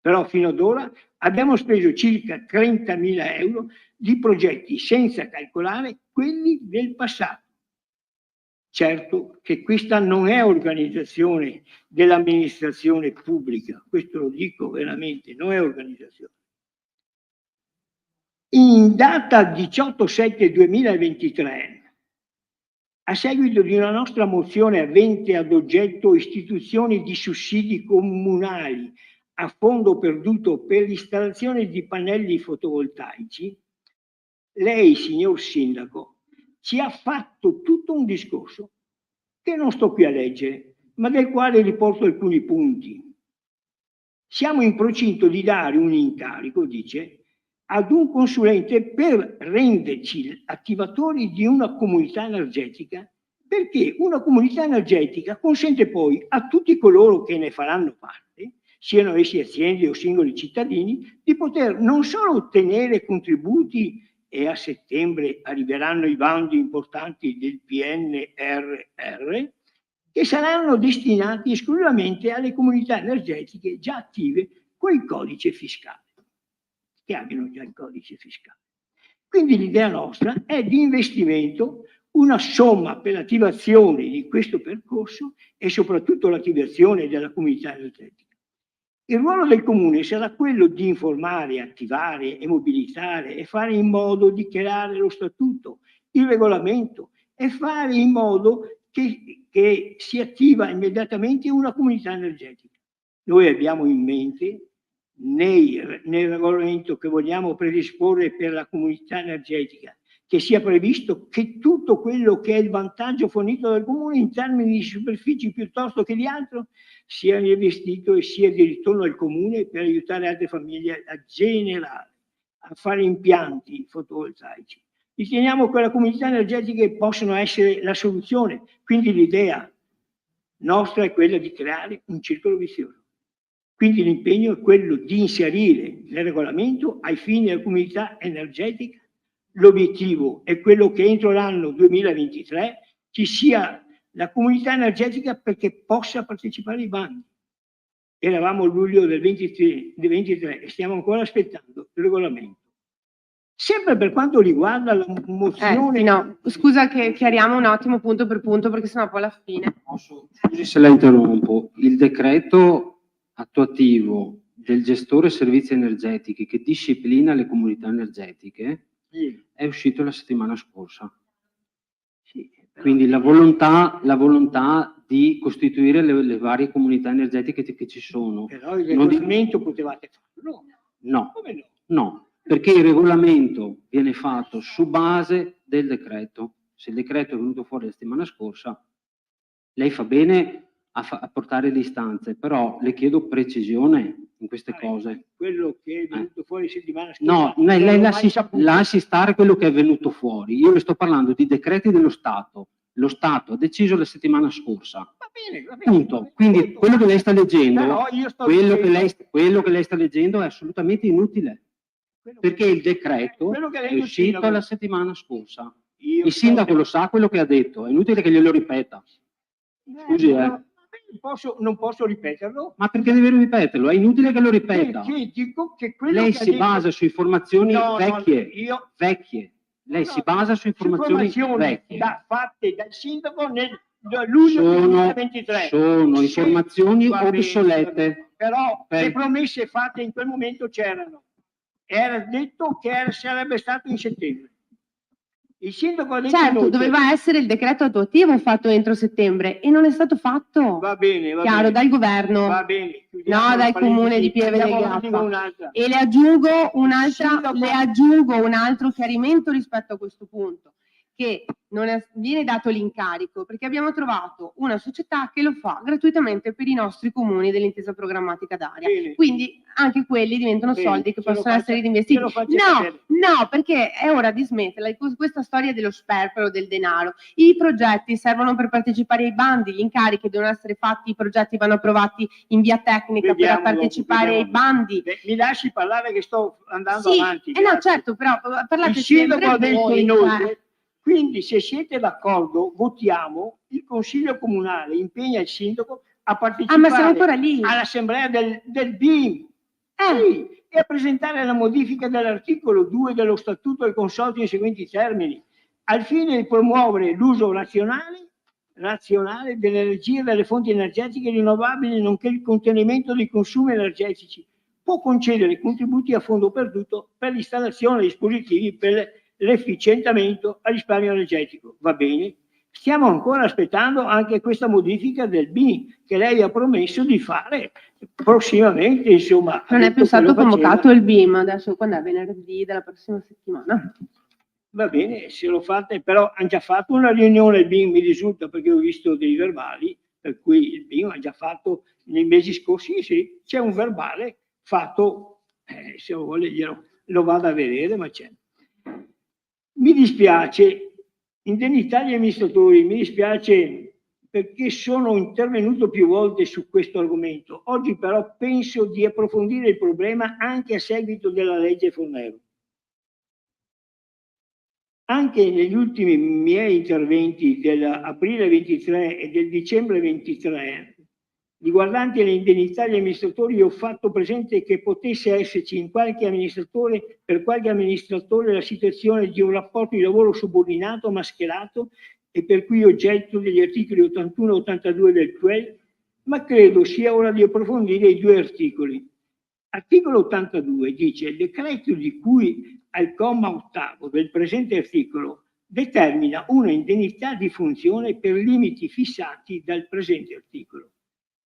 Però fino ad ora abbiamo speso circa 30.000 euro di progetti senza calcolare quelli del passato. Certo che questa non è organizzazione dell'amministrazione pubblica, questo lo dico veramente, non è organizzazione. In data 18/7/2023, a seguito di una nostra mozione avente ad oggetto istituzioni di sussidi comunali a fondo perduto per l'installazione di pannelli fotovoltaici, lei, signor Sindaco, ci ha fatto tutto un discorso che non sto qui a leggere, ma del quale riporto alcuni punti. Siamo in procinto di dare un incarico, dice, ad un consulente per renderci attivatori di una comunità energetica, perché una comunità energetica consente poi a tutti coloro che ne faranno parte, siano essi aziende o singoli cittadini, di poter non solo ottenere contributi, e a settembre arriveranno i bandi importanti del PNRR, che saranno destinati esclusivamente alle comunità energetiche già attive con il codice fiscale, che abbiano già il codice fiscale. Quindi l'idea nostra è di investimento, una somma per l'attivazione di questo percorso e soprattutto l'attivazione della comunità energetica. Il ruolo del comune sarà quello di informare, attivare e mobilitare e fare in modo di creare lo statuto, il regolamento e fare in modo che si attiva immediatamente una comunità energetica. Noi abbiamo in mente nel regolamento che vogliamo predisporre per la comunità energetica che sia previsto che tutto quello che è il vantaggio fornito dal comune in termini di superfici piuttosto che di altro sia rivestito e sia di ritorno al comune per aiutare altre famiglie a generare, a fare impianti fotovoltaici. Riteniamo che le comunità energetiche possono essere la soluzione, quindi l'idea nostra è quella di creare un circolo vizioso. Quindi l'impegno è quello di inserire nel regolamento ai fini della comunità energetica. L'obiettivo è quello che entro l'anno 2023 ci sia la comunità energetica perché possa partecipare ai bandi. Eravamo a luglio del 23 e stiamo ancora aspettando il regolamento. Sempre per quanto riguarda la mozione... no, scusa che chiariamo un attimo punto per punto perché sennò poi alla fine... Scusi se la interrompo. Il decreto attuativo del gestore servizi energetici che disciplina le comunità energetiche è uscito la settimana scorsa. Sì, quindi la volontà di costituire le varie comunità energetiche che ci sono. Però il regolamento potevate farlo? No. Come no? No, perché il regolamento viene fatto su base del decreto. Se il decreto è venuto fuori la settimana scorsa, lei fa bene a portare le istanze, però le chiedo precisione. in queste cose. Quello che è venuto fuori settimana scorsa. No, non lei l'ho mai lasci, saputo. lasci stare quello che è venuto fuori. Io le sto parlando di decreti dello Stato. Lo Stato ha deciso la settimana scorsa. Va bene, Punto. va bene. Quindi quello che lei sta leggendo, Però io sto quello dicendo- che lei sta leggendo è assolutamente inutile. Perché il decreto quello che ha è detto il uscito sindaco. la settimana scorsa. Io Il sindaco sto- lo sa quello che ha detto, è inutile che glielo ripeta. Scusi, non posso ripeterlo. Ma perché deve ripeterlo? È inutile che lo ripeta. Perché dico che quello Lei che ha si detto- basa su informazioni No, vecchie. io Vecchie. Lei no, si basa su informazioni vecchie. fatte dal sindaco nel luglio Sono, 2023. sono Sì, informazioni va bene, obsolete. va bene. Però Per- le promesse fatte in quel momento c'erano. Era detto che sarebbe stato in settembre. Il sindaco ha detto Certo, inoltre- doveva essere il decreto attuativo fatto entro settembre e non è stato fatto. Va bene, va Chiaro, bene. dal governo. Va bene. chiudiamo No, la dal parentesi, comune di Pieve del andiamo avanti con Grappa. un'altra. E le aggiungo Sindaco- le aggiungo un altro chiarimento rispetto a questo punto, che non viene dato l'incarico perché abbiamo trovato una società che lo fa gratuitamente per i nostri comuni dell'intesa programmatica d'area. Bene. Quindi anche quelli diventano Bene, soldi che ce lo possono faccia- essere investiti. ce lo faccia sapere. No, perché è ora di smetterla di questa storia dello sperpero del denaro. I progetti servono per partecipare ai bandi, gli incarichi devono essere fatti, i progetti vanno approvati in via tecnica Vediamo per partecipare dopo, ai bandi. Mi lasci parlare che sto andando Sì, avanti. no, grazie. certo, però parlate Il sindaco ha sempre detto voi, inoltre, quindi se siete d'accordo votiamo, il consiglio comunale impegna il sindaco a partecipare ma siamo ancora lì. all'assemblea del BIM sì, e a presentare la modifica dell'articolo 2 dello statuto del consorzio in seguenti termini, al fine di promuovere l'uso razionale dell'energia e delle fonti energetiche rinnovabili, nonché il contenimento dei consumi energetici. Può concedere contributi a fondo perduto per l'installazione di dispositivi per l'efficientamento al risparmio energetico. Va bene? Stiamo ancora aspettando anche questa modifica del BIM che lei ha promesso di fare prossimamente, insomma. Non ha è detto più che stato lo faceva. convocato il BIM, adesso quando è venerdì della prossima settimana. Va bene, se lo fate, però hanno già fatto una riunione il BIM, mi risulta, perché ho visto dei verbali, per cui il BIM ha già fatto nei mesi scorsi, sì, c'è un verbale fatto, se lo vuole lo vado a vedere, ma c'è. Mi dispiace, indennità agli amministratori, mi dispiace perché sono intervenuto più volte su questo argomento. Oggi però penso di approfondire il problema anche a seguito della legge Fornero. Anche negli ultimi miei interventi dell'aprile 23 e del dicembre 23, riguardanti le indennità agli amministratori, ho fatto presente che potesse esserci in qualche amministratore, per qualche amministratore, la situazione di un rapporto di lavoro subordinato, mascherato, e per cui oggetto degli articoli 81 e 82 del TUEL, ma credo sia ora di approfondire i due articoli. Articolo 82 dice: il decreto di cui al comma 8 del presente articolo determina una indennità di funzione per limiti fissati dal presente articolo,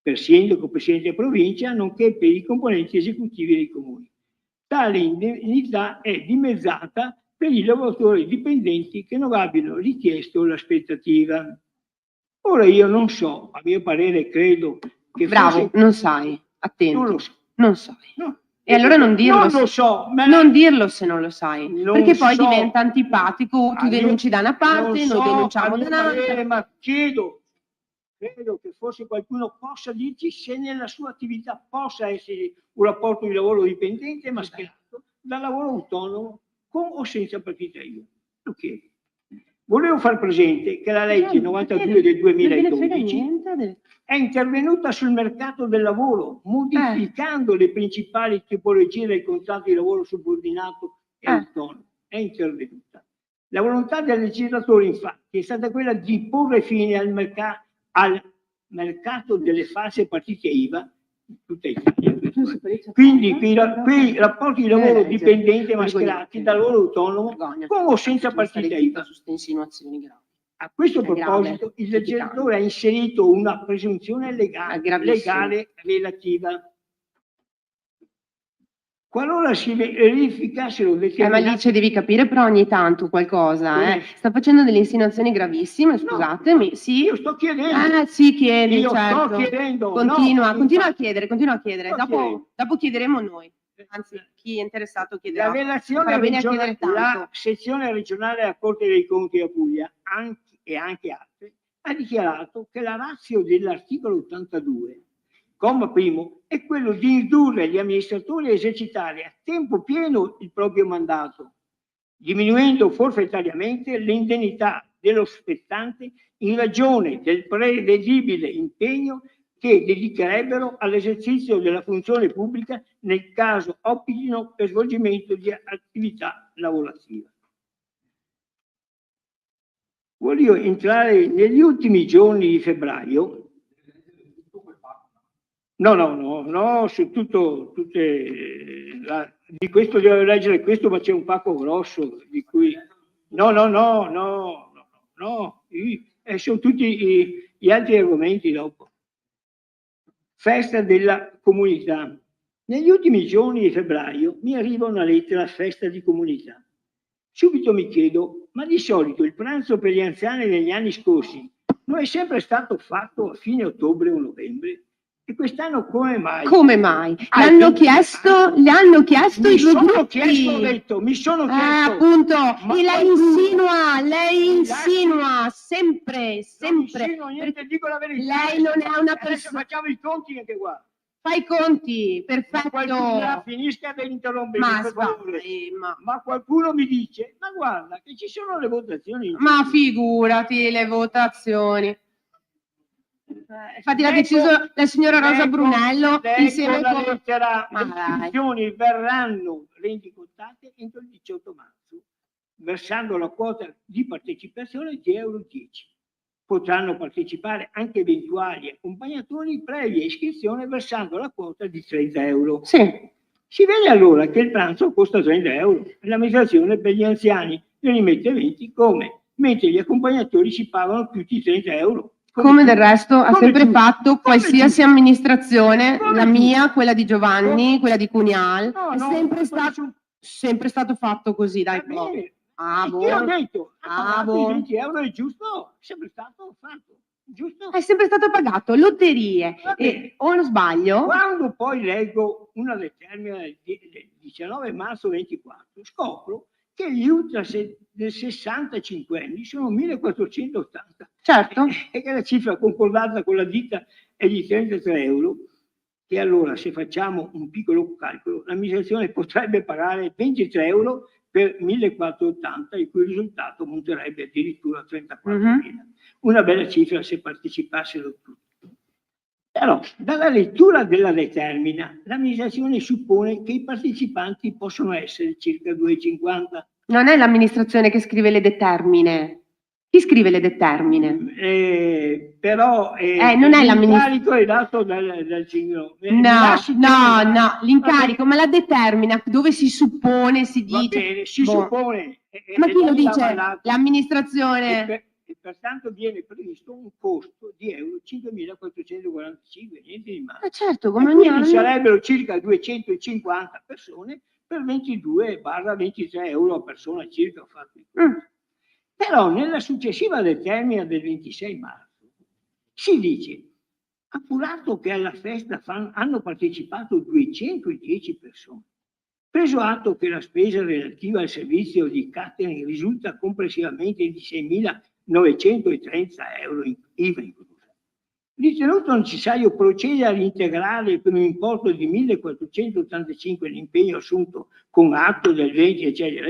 per sindaco, presidente della provincia, nonché per i componenti esecutivi dei comuni. Tale indennità è dimezzata per i lavoratori dipendenti che non abbiano richiesto l'aspettativa. Ora io non so, a mio parere credo che Bravo, non sai, non attento, lo so. non sai. No. E allora non dirlo. Non lo so, ma Non dirlo se non lo sai, Non perché poi so. diventa antipatico, tu A mio- denunci da una parte, non noi so, denunciamo a da mio parere, un'altra. ma credo che forse qualcuno possa dirci se nella sua attività possa essere un rapporto di lavoro dipendente mascherato da lavoro autonomo con o senza partita IVA. Lo chiedo. Volevo far presente che la legge 92 del 2012 è intervenuta sul mercato del lavoro, modificando le principali tipologie del contratto di lavoro subordinato e autonomo. È intervenuta. La volontà del legislatore, infatti, è stata quella di porre fine al mercato delle false partite IVA in tutta Italia. Quindi quei rapporti di lavoro dipendente mascherati da lavoro autonomo con o senza partita IVA. A questo proposito il legislatore ha inserito una presunzione legale relativa. Qualora si verificassero Ma determinati... Alice, devi capire però ogni tanto qualcosa, eh. Sta facendo delle insinuazioni gravissime, scusatemi. Sì. Io sto chiedendo. Sì, chiedi, Io certo. sto chiedendo. Continua no, a chiedere. sto chiedendo. Dopo chiederemo noi. Anzi, chi è interessato chiederà. La relazione Farà bene a regionale, chiedere tanto. la sezione regionale della Corte dei Conti della Puglia e anche altre ha dichiarato che la ratio dell'articolo 82, comma primo, è quello di indurre gli amministratori a esercitare a tempo pieno il proprio mandato, diminuendo forfettariamente l'indennità dello spettante in ragione del prevedibile impegno che dedicherebbero all'esercizio della funzione pubblica nel caso optino per svolgimento di attività lavorativa. Voglio entrare negli ultimi giorni di febbraio. No, su tutto, di questo devo leggere questo, ma c'è un pacco grosso di cui... No, sono tutti gli altri argomenti dopo. Festa della comunità. Negli ultimi giorni di febbraio mi arriva una lettera festa di comunità. Subito mi chiedo, ma di solito il pranzo per gli anziani negli anni scorsi non è sempre stato fatto a fine ottobre o novembre? E quest'anno come mai? Come mai? Gli hanno chiesto i due gruppi. Mi sono chiesto. Appunto, e lei insinua sempre. Non insinuo niente, dico la verità. Lei non è una persona. Facciamo i conti anche qua. Fai i conti, perfetto. Qualcuno finisca per interrompere. Ma qualcuno mi dice, ma guarda che ci sono le votazioni. Ma figurati le votazioni. Infatti l'ha deciso la signora Rosa Brunello insieme con con... la lettera. Le iscrizioni verranno rendicontate entro il 18 marzo, versando la quota di partecipazione di €10. Potranno partecipare anche eventuali accompagnatori previa iscrizione versando la quota di €30. Sì. Si vede allora che il pranzo costa €30 e l'amministrazione per gli anziani ne rimette 20, mentre gli accompagnatori si pagano più di €30. Come del resto ha sempre fatto qualsiasi amministrazione, la mia, quella di Giovanni, quella di Cunial, è sempre stato fatto così, dai. Io ho detto, €20 è giusto, è sempre stato fatto, giusto? È sempre stato pagato, lotterie, o non sbaglio? Quando poi leggo una determina del 19 marzo 24, scopro che gli ultra del 65 anni sono 1480. Certo. E che la cifra concordata con la ditta è di €33. E allora, se facciamo un piccolo calcolo, l'amministrazione potrebbe pagare €23 per 1480, il cui risultato monterebbe addirittura a 34.000. Una bella cifra se partecipassero tutti. Però, dalla lettura della determina, l'amministrazione suppone che i partecipanti possono essere circa 250. Non è l'amministrazione che scrive le determine. Chi scrive le determine? Però non è l'incarico è dato dal signor. No, l'incarico, ma la determina dove si suppone, si dice. Va bene, si suppone. Ma chi lo dice? L'amministrazione. E pertanto viene previsto un costo di €5.445, niente di male. Certo, come ogni anno. Sarebbero circa 250 persone per 22-23 euro a persona circa. Però nella successiva determina del 26 marzo si dice, appurato che alla festa hanno partecipato 210 persone, preso atto che la spesa relativa al servizio di catering risulta complessivamente di €6.930, IVA inclusa, ritenuto necessario procedere ad integrare per un importo di 1.485 l'impegno assunto con atto del 20, eccetera,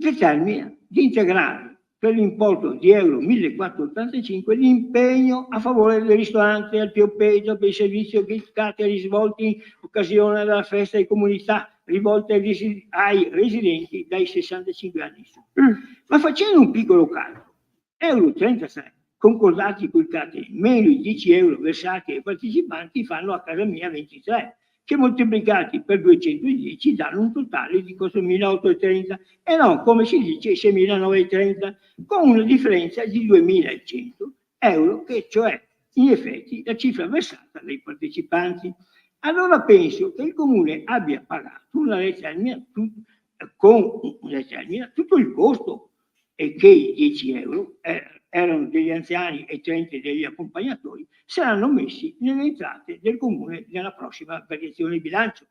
determina di integrare per l'importo di €1.485 l'impegno a favore del ristorante al Pioppeggio per il servizio catering svolti in occasione della festa di comunità rivolte ai residenti dai 65 anni in su. Ma facendo un piccolo calcolo, €33 concordati col catering meno i €10 versati ai partecipanti fanno a casa mia 23, che moltiplicati per 210 danno un totale di €4.830 e non, come si dice, €6.930, con una differenza di €2.100, che cioè in effetti la cifra versata dai partecipanti. Allora penso che il comune abbia pagato una lettera con una lettera tutto il costo, e che i 10 euro erano degli anziani e 30 degli accompagnatori, saranno messi nelle entrate del comune nella prossima variazione di bilancio.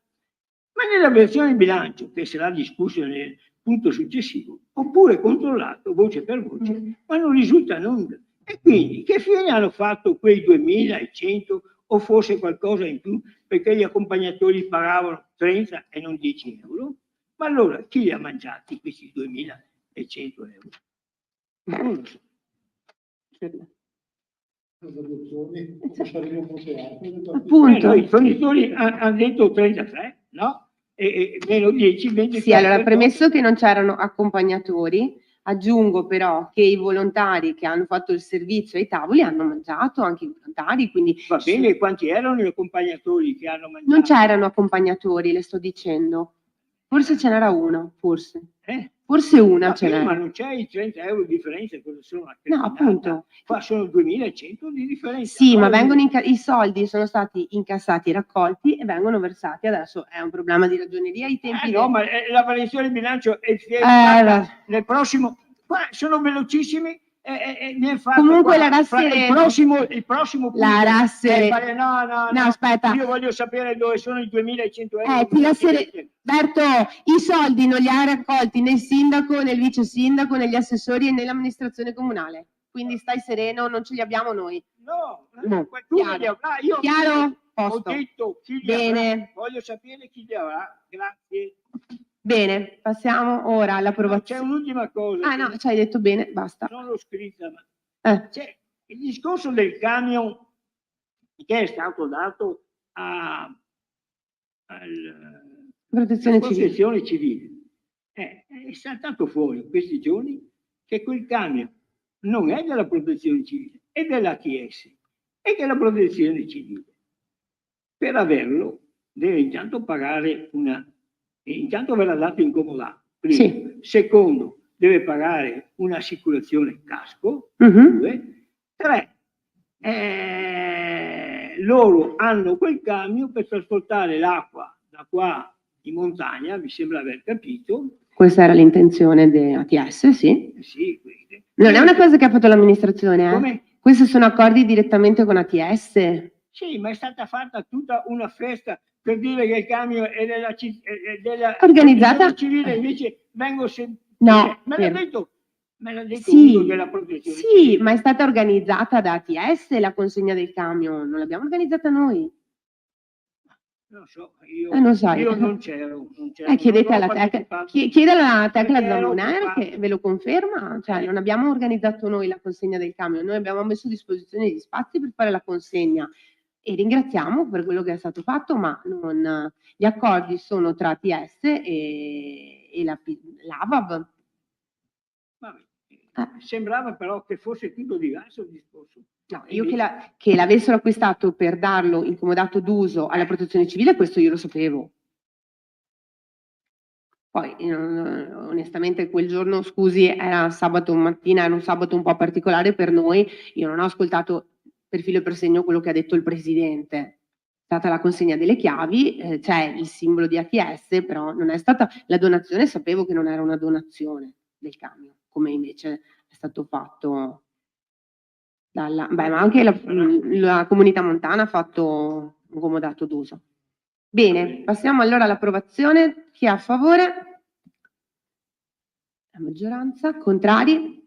Ma nella variazione di bilancio, che sarà discussa nel punto successivo, oppure controllato voce per voce, ma non risulta nulla. E quindi che fine hanno fatto quei 2.100 o forse qualcosa in più, perché gli accompagnatori pagavano 30 e non 10 euro? Ma allora chi li ha mangiati questi 2.100 euro? Non lo so. Appunto. I fornitori hanno detto 33, no? E meno 10, 20. Sì, allora, premesso che non c'erano accompagnatori, aggiungo però che i volontari che hanno fatto il servizio ai tavoli hanno mangiato, anche i volontari, quindi... Va bene, quanti erano gli accompagnatori che hanno mangiato? Non c'erano accompagnatori, le sto dicendo. Forse ce n'era una, forse. Forse una ce n'era. Ma non c'è i 30 euro di differenza, cosa sono? No, appunto. Qua sono 2.100 di differenza. Sì, ma vengono i soldi sono stati incassati, raccolti e vengono versati. Adesso è un problema di ragioneria. I tempi No, ma la variazione di bilancio è nel prossimo. Qua sono velocissimi. Comunque la Rassere, il prossimo punto, la Rassere, no, aspetta, io voglio sapere dove sono i 2.100 euro. Berto, i soldi non li ha raccolti né il sindaco né il vice sindaco né gli assessori né l'amministrazione comunale, quindi stai sereno, non ce li abbiamo noi. No, qualcuno li avrà. Io chiaro? Ho detto chi li avrà, voglio sapere chi li avrà. Grazie. Bene, passiamo ora all'approvazione. C'è un'ultima cosa. Ah no, ci hai detto bene, basta. Non l'ho scritta, ma c'è il discorso del camion che è stato dato alla protezione civile. È saltato fuori in questi giorni che quel camion non è della protezione civile, è dell'ATS e della protezione civile. Per averlo deve intanto pagare intanto verrà dato incomodato. Primo. Sì. Secondo, deve pagare un'assicurazione casco. 2. 3. Loro hanno quel camion per trasportare l'acqua da qua in montagna, mi sembra aver capito. Questa era l'intenzione di ATS, sì. Sì, quindi. Non è una cosa che ha fatto l'amministrazione, Come? Questi sono accordi direttamente con ATS. Sì, ma è stata fatta tutta una festa per dire che il camion è della organizzata civile, invece vengo no, me l'ha detto sì, uno della protezione civile. Ma è stata organizzata da ATS la consegna del camion, non l'abbiamo organizzata noi. Non so, io non c'ero. Chiedete alla chiede alla Tecla Zammonera che ve lo conferma, cioè non abbiamo organizzato noi la consegna del camion, noi abbiamo messo a disposizione gli spazi per fare la consegna. E ringraziamo per quello che è stato fatto, ma gli accordi sono tra ATS e l'AVAV. Sembrava però che fosse tutto diverso il discorso. No, io che l'avessero acquistato per darlo in comodato d'uso alla protezione civile, questo io lo sapevo. Poi, onestamente, quel giorno, scusi, era sabato mattina, era un sabato un po' particolare per noi, io non ho ascoltato per filo e per segno quello che ha detto il presidente. È stata la consegna delle chiavi, c'è il simbolo di ATS, però non è stata la donazione, sapevo che non era una donazione del camion, come invece è stato fatto ma anche la comunità montana ha fatto un comodato d'uso. Bene, passiamo allora all'approvazione. Chi è a favore? La maggioranza. Contrari?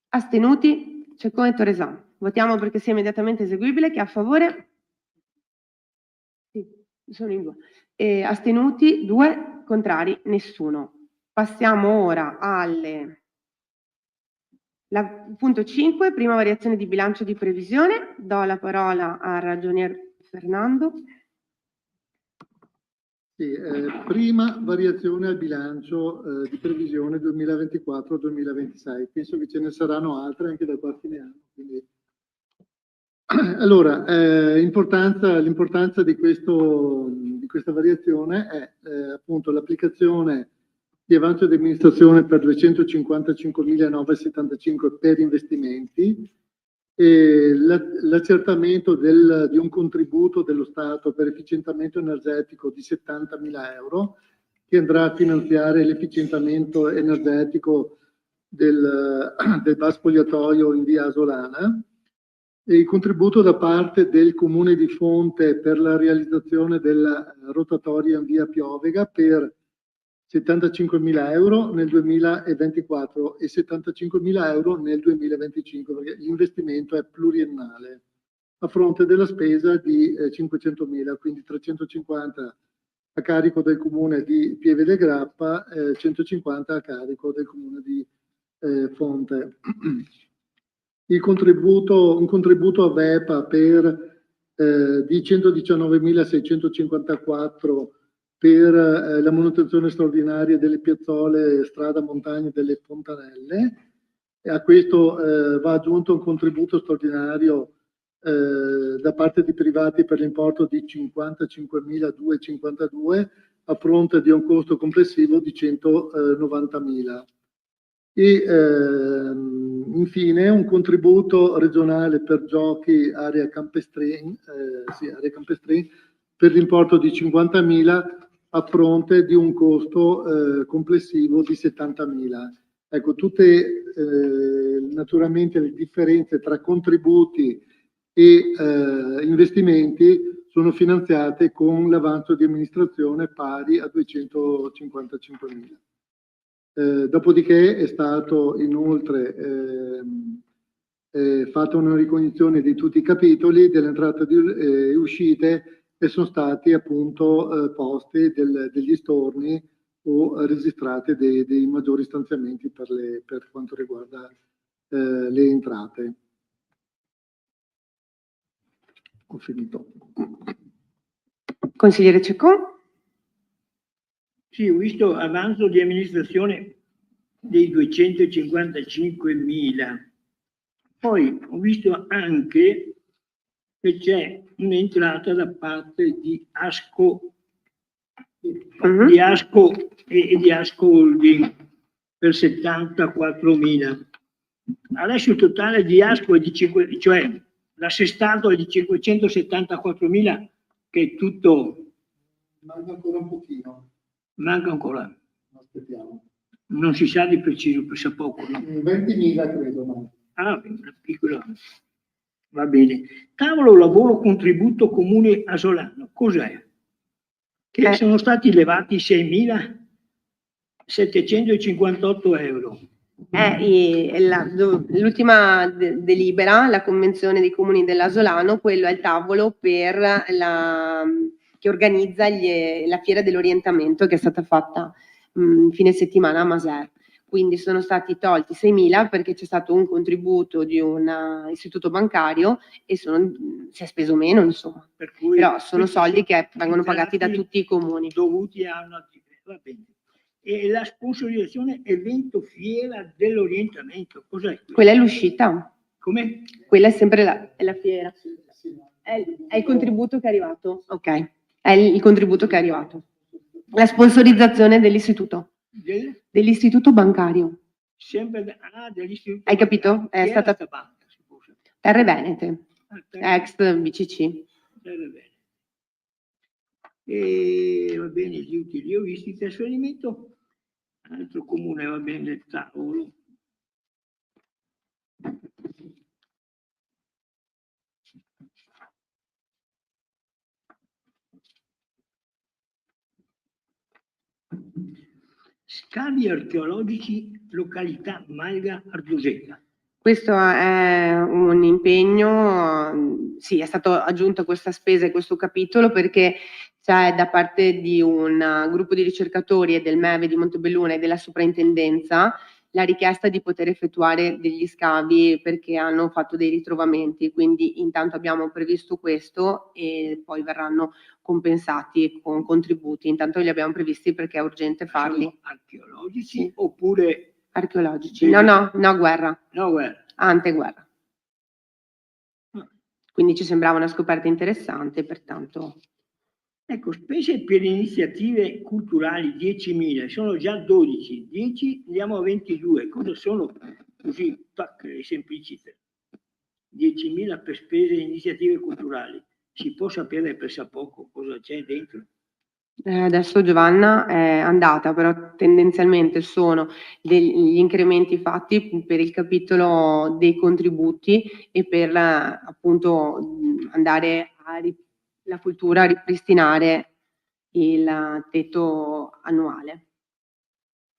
Astenuti? Ceccone e Toresan. Votiamo perché sia immediatamente eseguibile. Chi è a favore? Sì, sono in 2. Astenuti? 2. Contrari? Nessuno. Passiamo ora punto 5, prima variazione di bilancio di previsione. Do la parola al ragionier Fernando. Sì, prima variazione al bilancio di previsione 2024-2026. Penso che ce ne saranno altre anche da qua a fine anno. Quindi... Allora, l'importanza di questa variazione è appunto l'applicazione di avanzo di amministrazione per 255.975 per investimenti e l'accertamento di un contributo dello Stato per efficientamento energetico di 70.000 euro, che andrà a finanziare l'efficientamento energetico del bus spogliatoio in via Asolana, e il contributo da parte del Comune di Fonte per la realizzazione della rotatoria in via Piovega per 75.000 euro nel 2024 e 75.000 euro nel 2025, perché l'investimento è pluriennale, a fronte della spesa di 500.000, quindi 350 a carico del Comune di Pieve del Grappa, 150 a carico del Comune di Fonte. Un contributo a VEPA di 119.654 per la manutenzione straordinaria delle piazzole, strada, montagna e delle fontanelle, e a questo va aggiunto un contributo straordinario da parte di privati per l'importo di 55.252 a fronte di un costo complessivo di 190.000. E infine un contributo regionale per giochi area Campestrin, per l'importo di 50.000 a fronte di un costo complessivo di 70.000. Ecco, tutte naturalmente le differenze tra contributi e investimenti sono finanziate con l'avanzo di amministrazione pari a 255.000. Dopodiché è stato inoltre fatta una ricognizione di tutti i capitoli delle entrate e uscite, e sono stati appunto posti degli storni o registrati dei maggiori stanziamenti per quanto riguarda le entrate. Ho finito. Consigliere Ceccò? Sì, ho visto avanzo di amministrazione dei 255.000. Poi ho visto anche che c'è un'entrata da parte di Asco, di Asco e di Asco Holding per 74.000. Adesso il totale di Asco è di cioè l'assestato è di 574.000, che è tutto. Manca ancora un pochino. Manca ancora. Aspettiamo. Non si sa di preciso, pensa poco. No? 20.000 credo. No? Ah, piccola. Va bene. Tavolo lavoro contributo comune asolano. Cos'è? Che sono stati levati 6.758 euro. L'ultima delibera, la Convenzione dei Comuni dell'Asolano, quello è il tavolo che organizza la Fiera dell'Orientamento, che è stata fatta fine settimana a Maser. Quindi sono stati tolti 6.000 perché c'è stato un contributo di un istituto bancario e si è speso meno, insomma. Però sono soldi che vengono pagati da tutti i comuni. Dovuti a una... Va bene. E la sponsorizzazione evento Fiera dell'Orientamento, cos'è? Quella è l'uscita. Come? Quella è sempre la fiera. È il contributo che è arrivato. Ok, è il contributo che è arrivato. La sponsorizzazione dell'istituto. Dell'istituto bancario. Sempre dell'istituto. Hai capito? È stata banca, Terre Venete, ex BCC. Terre Venete. E va bene, gli utili. Io ho visto il trasferimento, altro comune, va bene, il tavolo. Scavi archeologici, località Malga Ardusetta. Questo è un impegno, sì, è stato aggiunto a questa spesa e questo capitolo perché c'è da parte di un gruppo di ricercatori e del MEVE di Montebelluna e della soprintendenza la richiesta di poter effettuare degli scavi perché hanno fatto dei ritrovamenti, quindi intanto abbiamo previsto questo e poi verranno compensati con contributi. Intanto li abbiamo previsti perché è urgente farli. Sono archeologici oppure archeologici? No, guerra. No, guerra. Anteguerra. Quindi ci sembrava una scoperta interessante, pertanto. Ecco, spese per iniziative culturali 10.000, sono già 12, 10 andiamo a 22, cosa sono così, tac, semplicità? 10.000 per spese e iniziative culturali. Si può sapere pressappoco cosa c'è dentro? Adesso Giovanna è andata, però tendenzialmente sono degli incrementi fatti per il capitolo dei contributi e per appunto andare la cultura a ripristinare il tetto annuale,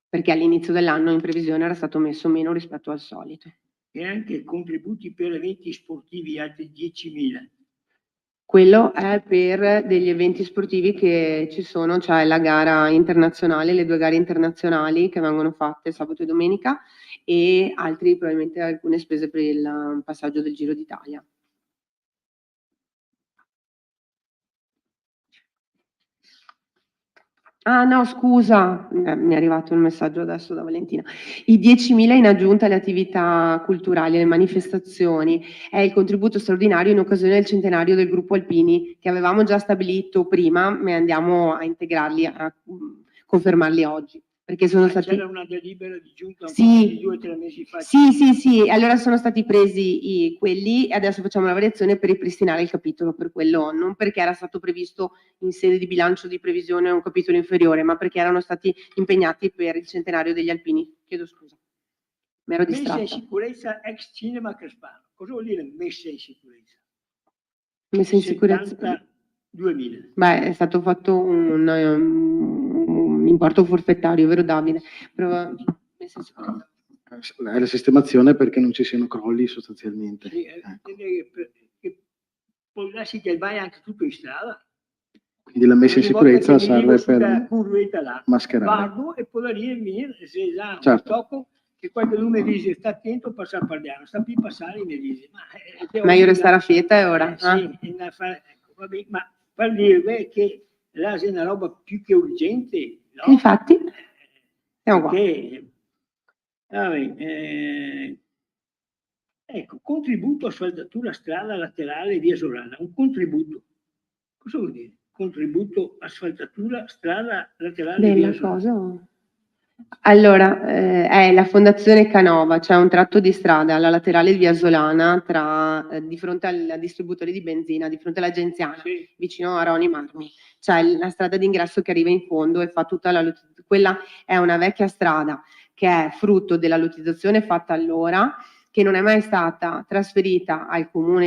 perché all'inizio dell'anno in previsione era stato messo meno rispetto al solito. E anche contributi per eventi sportivi altri 10.000. Quello è per degli eventi sportivi che ci sono, cioè la gara internazionale, le 2 gare internazionali che vengono fatte sabato e domenica e altri probabilmente alcune spese per il passaggio del Giro d'Italia. Ah no, scusa, mi è arrivato il messaggio adesso da Valentina. I 10.000 in aggiunta alle attività culturali, alle manifestazioni, è il contributo straordinario in occasione del centenario del gruppo Alpini che avevamo già stabilito prima, ma andiamo a integrarli, a confermarli oggi. Perché sono stati... C'era una delibera di giunta sì, 2 o 3 mesi fa. Sì, allora sono stati presi quelli e adesso facciamo la variazione per ripristinare il capitolo per quello, non perché era stato previsto in sede di bilancio di previsione un capitolo inferiore, ma perché erano stati impegnati per il centenario degli Alpini. Chiedo scusa, mi ero distratta. Messa in sicurezza ex Cinema Crespano. Cosa vuol dire messa in sicurezza? Messa in sicurezza? 72.000. Beh, è stato fatto un importo forfettario, vero Davide? Però, messa in sicurezza. È la sistemazione perché non ci siano crolli sostanzialmente. Sì, ecco. che può darsi che vai anche tutto in strada. Quindi la messa in sicurezza serve per mascherare. Vado e poi venire, se già certo. tocco, che qualcuno mi dice sta attento a passare per diano, sta più passare mi dice ma io restare a Fieta è ora. Sì, ecco, vabbè, ma per dire che l'Asia è una roba più che urgente, no? Infatti, siamo qua. Ecco, contributo a asfaltatura strada laterale via Solana, un contributo. Cosa vuol dire? Contributo asfaltatura strada laterale via Solana. Cosa? Allora, è la Fondazione Canova, c'è un tratto di strada alla laterale di via Solana di fronte al distributore di benzina, di fronte all'Agenziana, sì, vicino a Roni Marmi. C'è la strada d'ingresso che arriva in fondo e fa tutta quella è una vecchia strada che è frutto della lottizzazione fatta allora, che non è mai stata trasferita al comune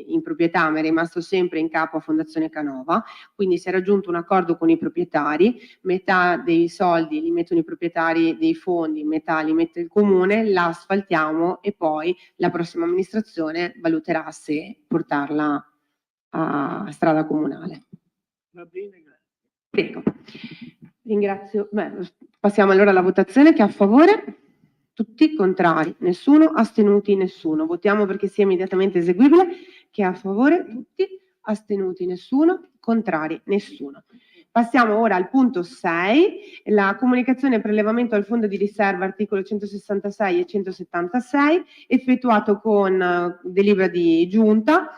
in proprietà, ma è rimasto sempre in capo a Fondazione Canova, quindi si è raggiunto un accordo con i proprietari, metà dei soldi li mettono i proprietari dei fondi, metà li mette il comune, la asfaltiamo e poi la prossima amministrazione valuterà se portarla a strada comunale. Va bene, grazie. Prego. Ringrazio. Passiamo allora alla votazione. Chi è a favore? Tutti contrari, nessuno, astenuti, nessuno. Votiamo perché sia immediatamente eseguibile. Chi è a favore? Tutti, astenuti, nessuno, contrari, nessuno. Passiamo ora al punto 6, la comunicazione e prelevamento al fondo di riserva, articolo 166 e 176, effettuato con delibera di giunta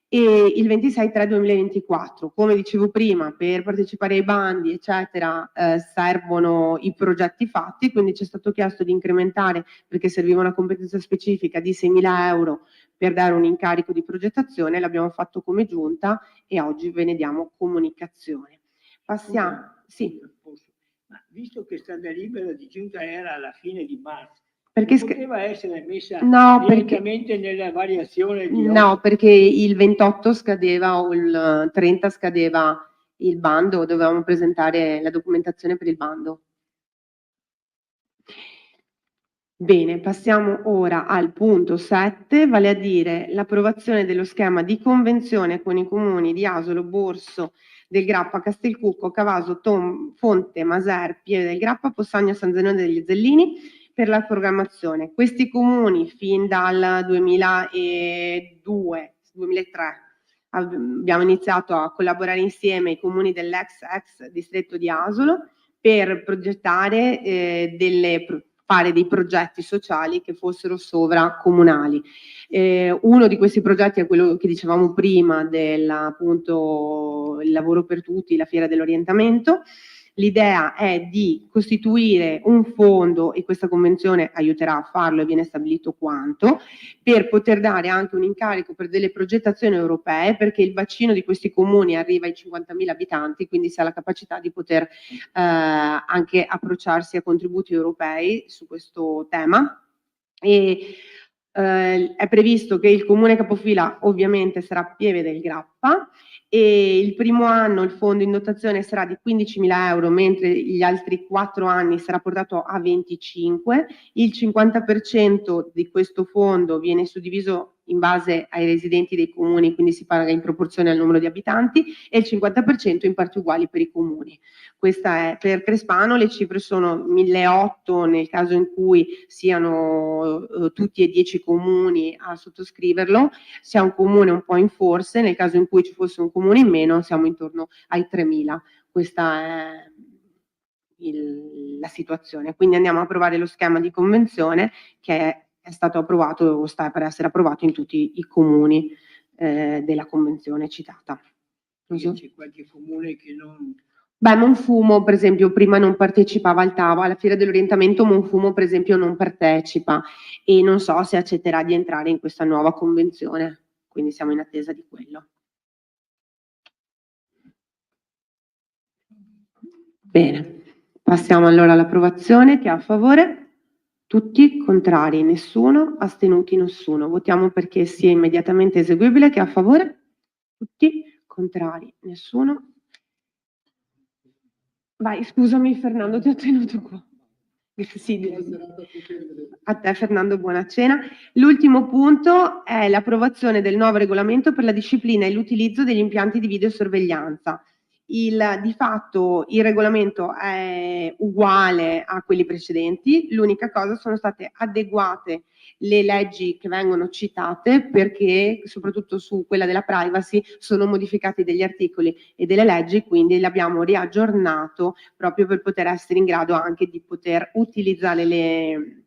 e il 26/3/2024. Come dicevo prima, per partecipare ai bandi eccetera servono i progetti fatti, quindi ci è stato chiesto di incrementare, perché serviva una competenza specifica di 6.000 euro per dare un incarico di progettazione, l'abbiamo fatto come giunta e oggi ve ne diamo comunicazione. Passiamo, sì. Ma visto che sta delibera di giunta era alla fine di marzo, perché poteva essere messa direttamente nella variazione di no, perché il 28 scadeva o il 30 scadeva il bando, dovevamo presentare la documentazione per il bando. Bene, passiamo ora al punto 7, vale a dire l'approvazione dello schema di convenzione con i comuni di Asolo, Borso del Grappa, Castelcucco, Cavaso, Fonte, Maser, Pieve del Grappa, Possagno, San Zenone degli Zellini per la programmazione. Questi comuni fin dal 2002-2003 abbiamo iniziato a collaborare insieme ai comuni dell'ex distretto di Asolo per progettare fare dei progetti sociali che fossero sovracomunali. Uno di questi progetti è quello che dicevamo prima appunto il lavoro per tutti, la fiera dell'orientamento. l'idea è di costituire un fondo, e questa convenzione aiuterà a farlo e viene stabilito quanto, per poter dare anche un incarico per delle progettazioni europee, perché il bacino di questi comuni arriva ai 50.000 abitanti, quindi si ha la capacità di poter anche approcciarsi a contributi europei su questo tema. E è previsto che il comune capofila ovviamente sarà Pieve del Grappa, e il primo anno il fondo in dotazione sarà di 15.000 euro, mentre gli altri 4 anni sarà portato a 25. Il 50% di questo fondo viene suddiviso in base ai residenti dei comuni, quindi si paga in proporzione al numero di abitanti, e il 50% in parti uguali per i comuni. Questa è per Crespano, le cifre sono 1.800 nel caso in cui siano tutti e 10 comuni a sottoscriverlo. Se è un comune un po' in forse, nel caso in cui ci fosse un comune in meno, siamo intorno ai 3.000. Questa è la situazione. Quindi andiamo a approvare lo schema di convenzione che è stato approvato o sta per essere approvato in tutti i comuni della convenzione citata. C'è qualche comune che non... Beh, Monfumo, per esempio, prima non partecipava al tavolo, alla Fiera dell'Orientamento Monfumo, per esempio, non partecipa e non so se accetterà di entrare in questa nuova convenzione, quindi siamo in attesa di quello. Bene, passiamo allora all'approvazione. Chi è a favore? Tutti contrari, nessuno, astenuti nessuno. Votiamo perché sia immediatamente eseguibile. Chi è a favore? Tutti contrari, nessuno. Vai, scusami Fernando, ti ho tenuto qua. Sì, a te Fernando, buona cena. L'ultimo punto è l'approvazione del nuovo regolamento per la disciplina e l'utilizzo degli impianti di videosorveglianza. Di fatto il regolamento è uguale a quelli precedenti, l'unica cosa sono state adeguate le leggi che vengono citate, perché soprattutto su quella della privacy sono modificati degli articoli e delle leggi, quindi l'abbiamo riaggiornato proprio per poter essere in grado anche di poter utilizzare le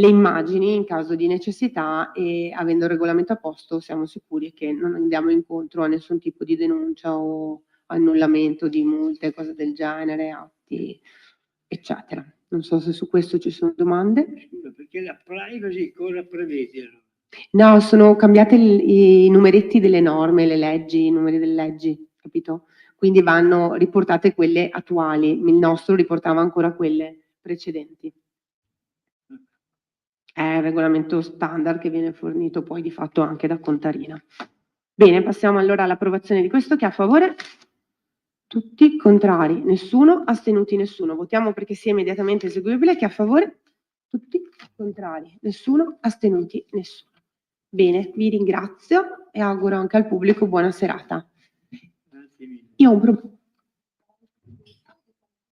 immagini in caso di necessità, e avendo il regolamento a posto siamo sicuri che non andiamo incontro a nessun tipo di denuncia o annullamento di multe, cose del genere, atti, eccetera. Non so se su questo ci sono domande. Scusa, perché la privacy cosa prevede? No, sono cambiate i numeretti delle norme, le leggi, i numeri delle leggi, capito? Quindi vanno riportate quelle attuali, il nostro riportava ancora quelle precedenti. È il regolamento standard che viene fornito poi di fatto anche da Contarina. Bene, passiamo allora all'approvazione di questo. Chi è a favore? Tutti contrari, nessuno, astenuti nessuno. Votiamo perché sia immediatamente eseguibile. Chi è a favore? Tutti contrari, nessuno, astenuti nessuno. Bene, vi ringrazio e auguro anche al pubblico buona serata. Io ho un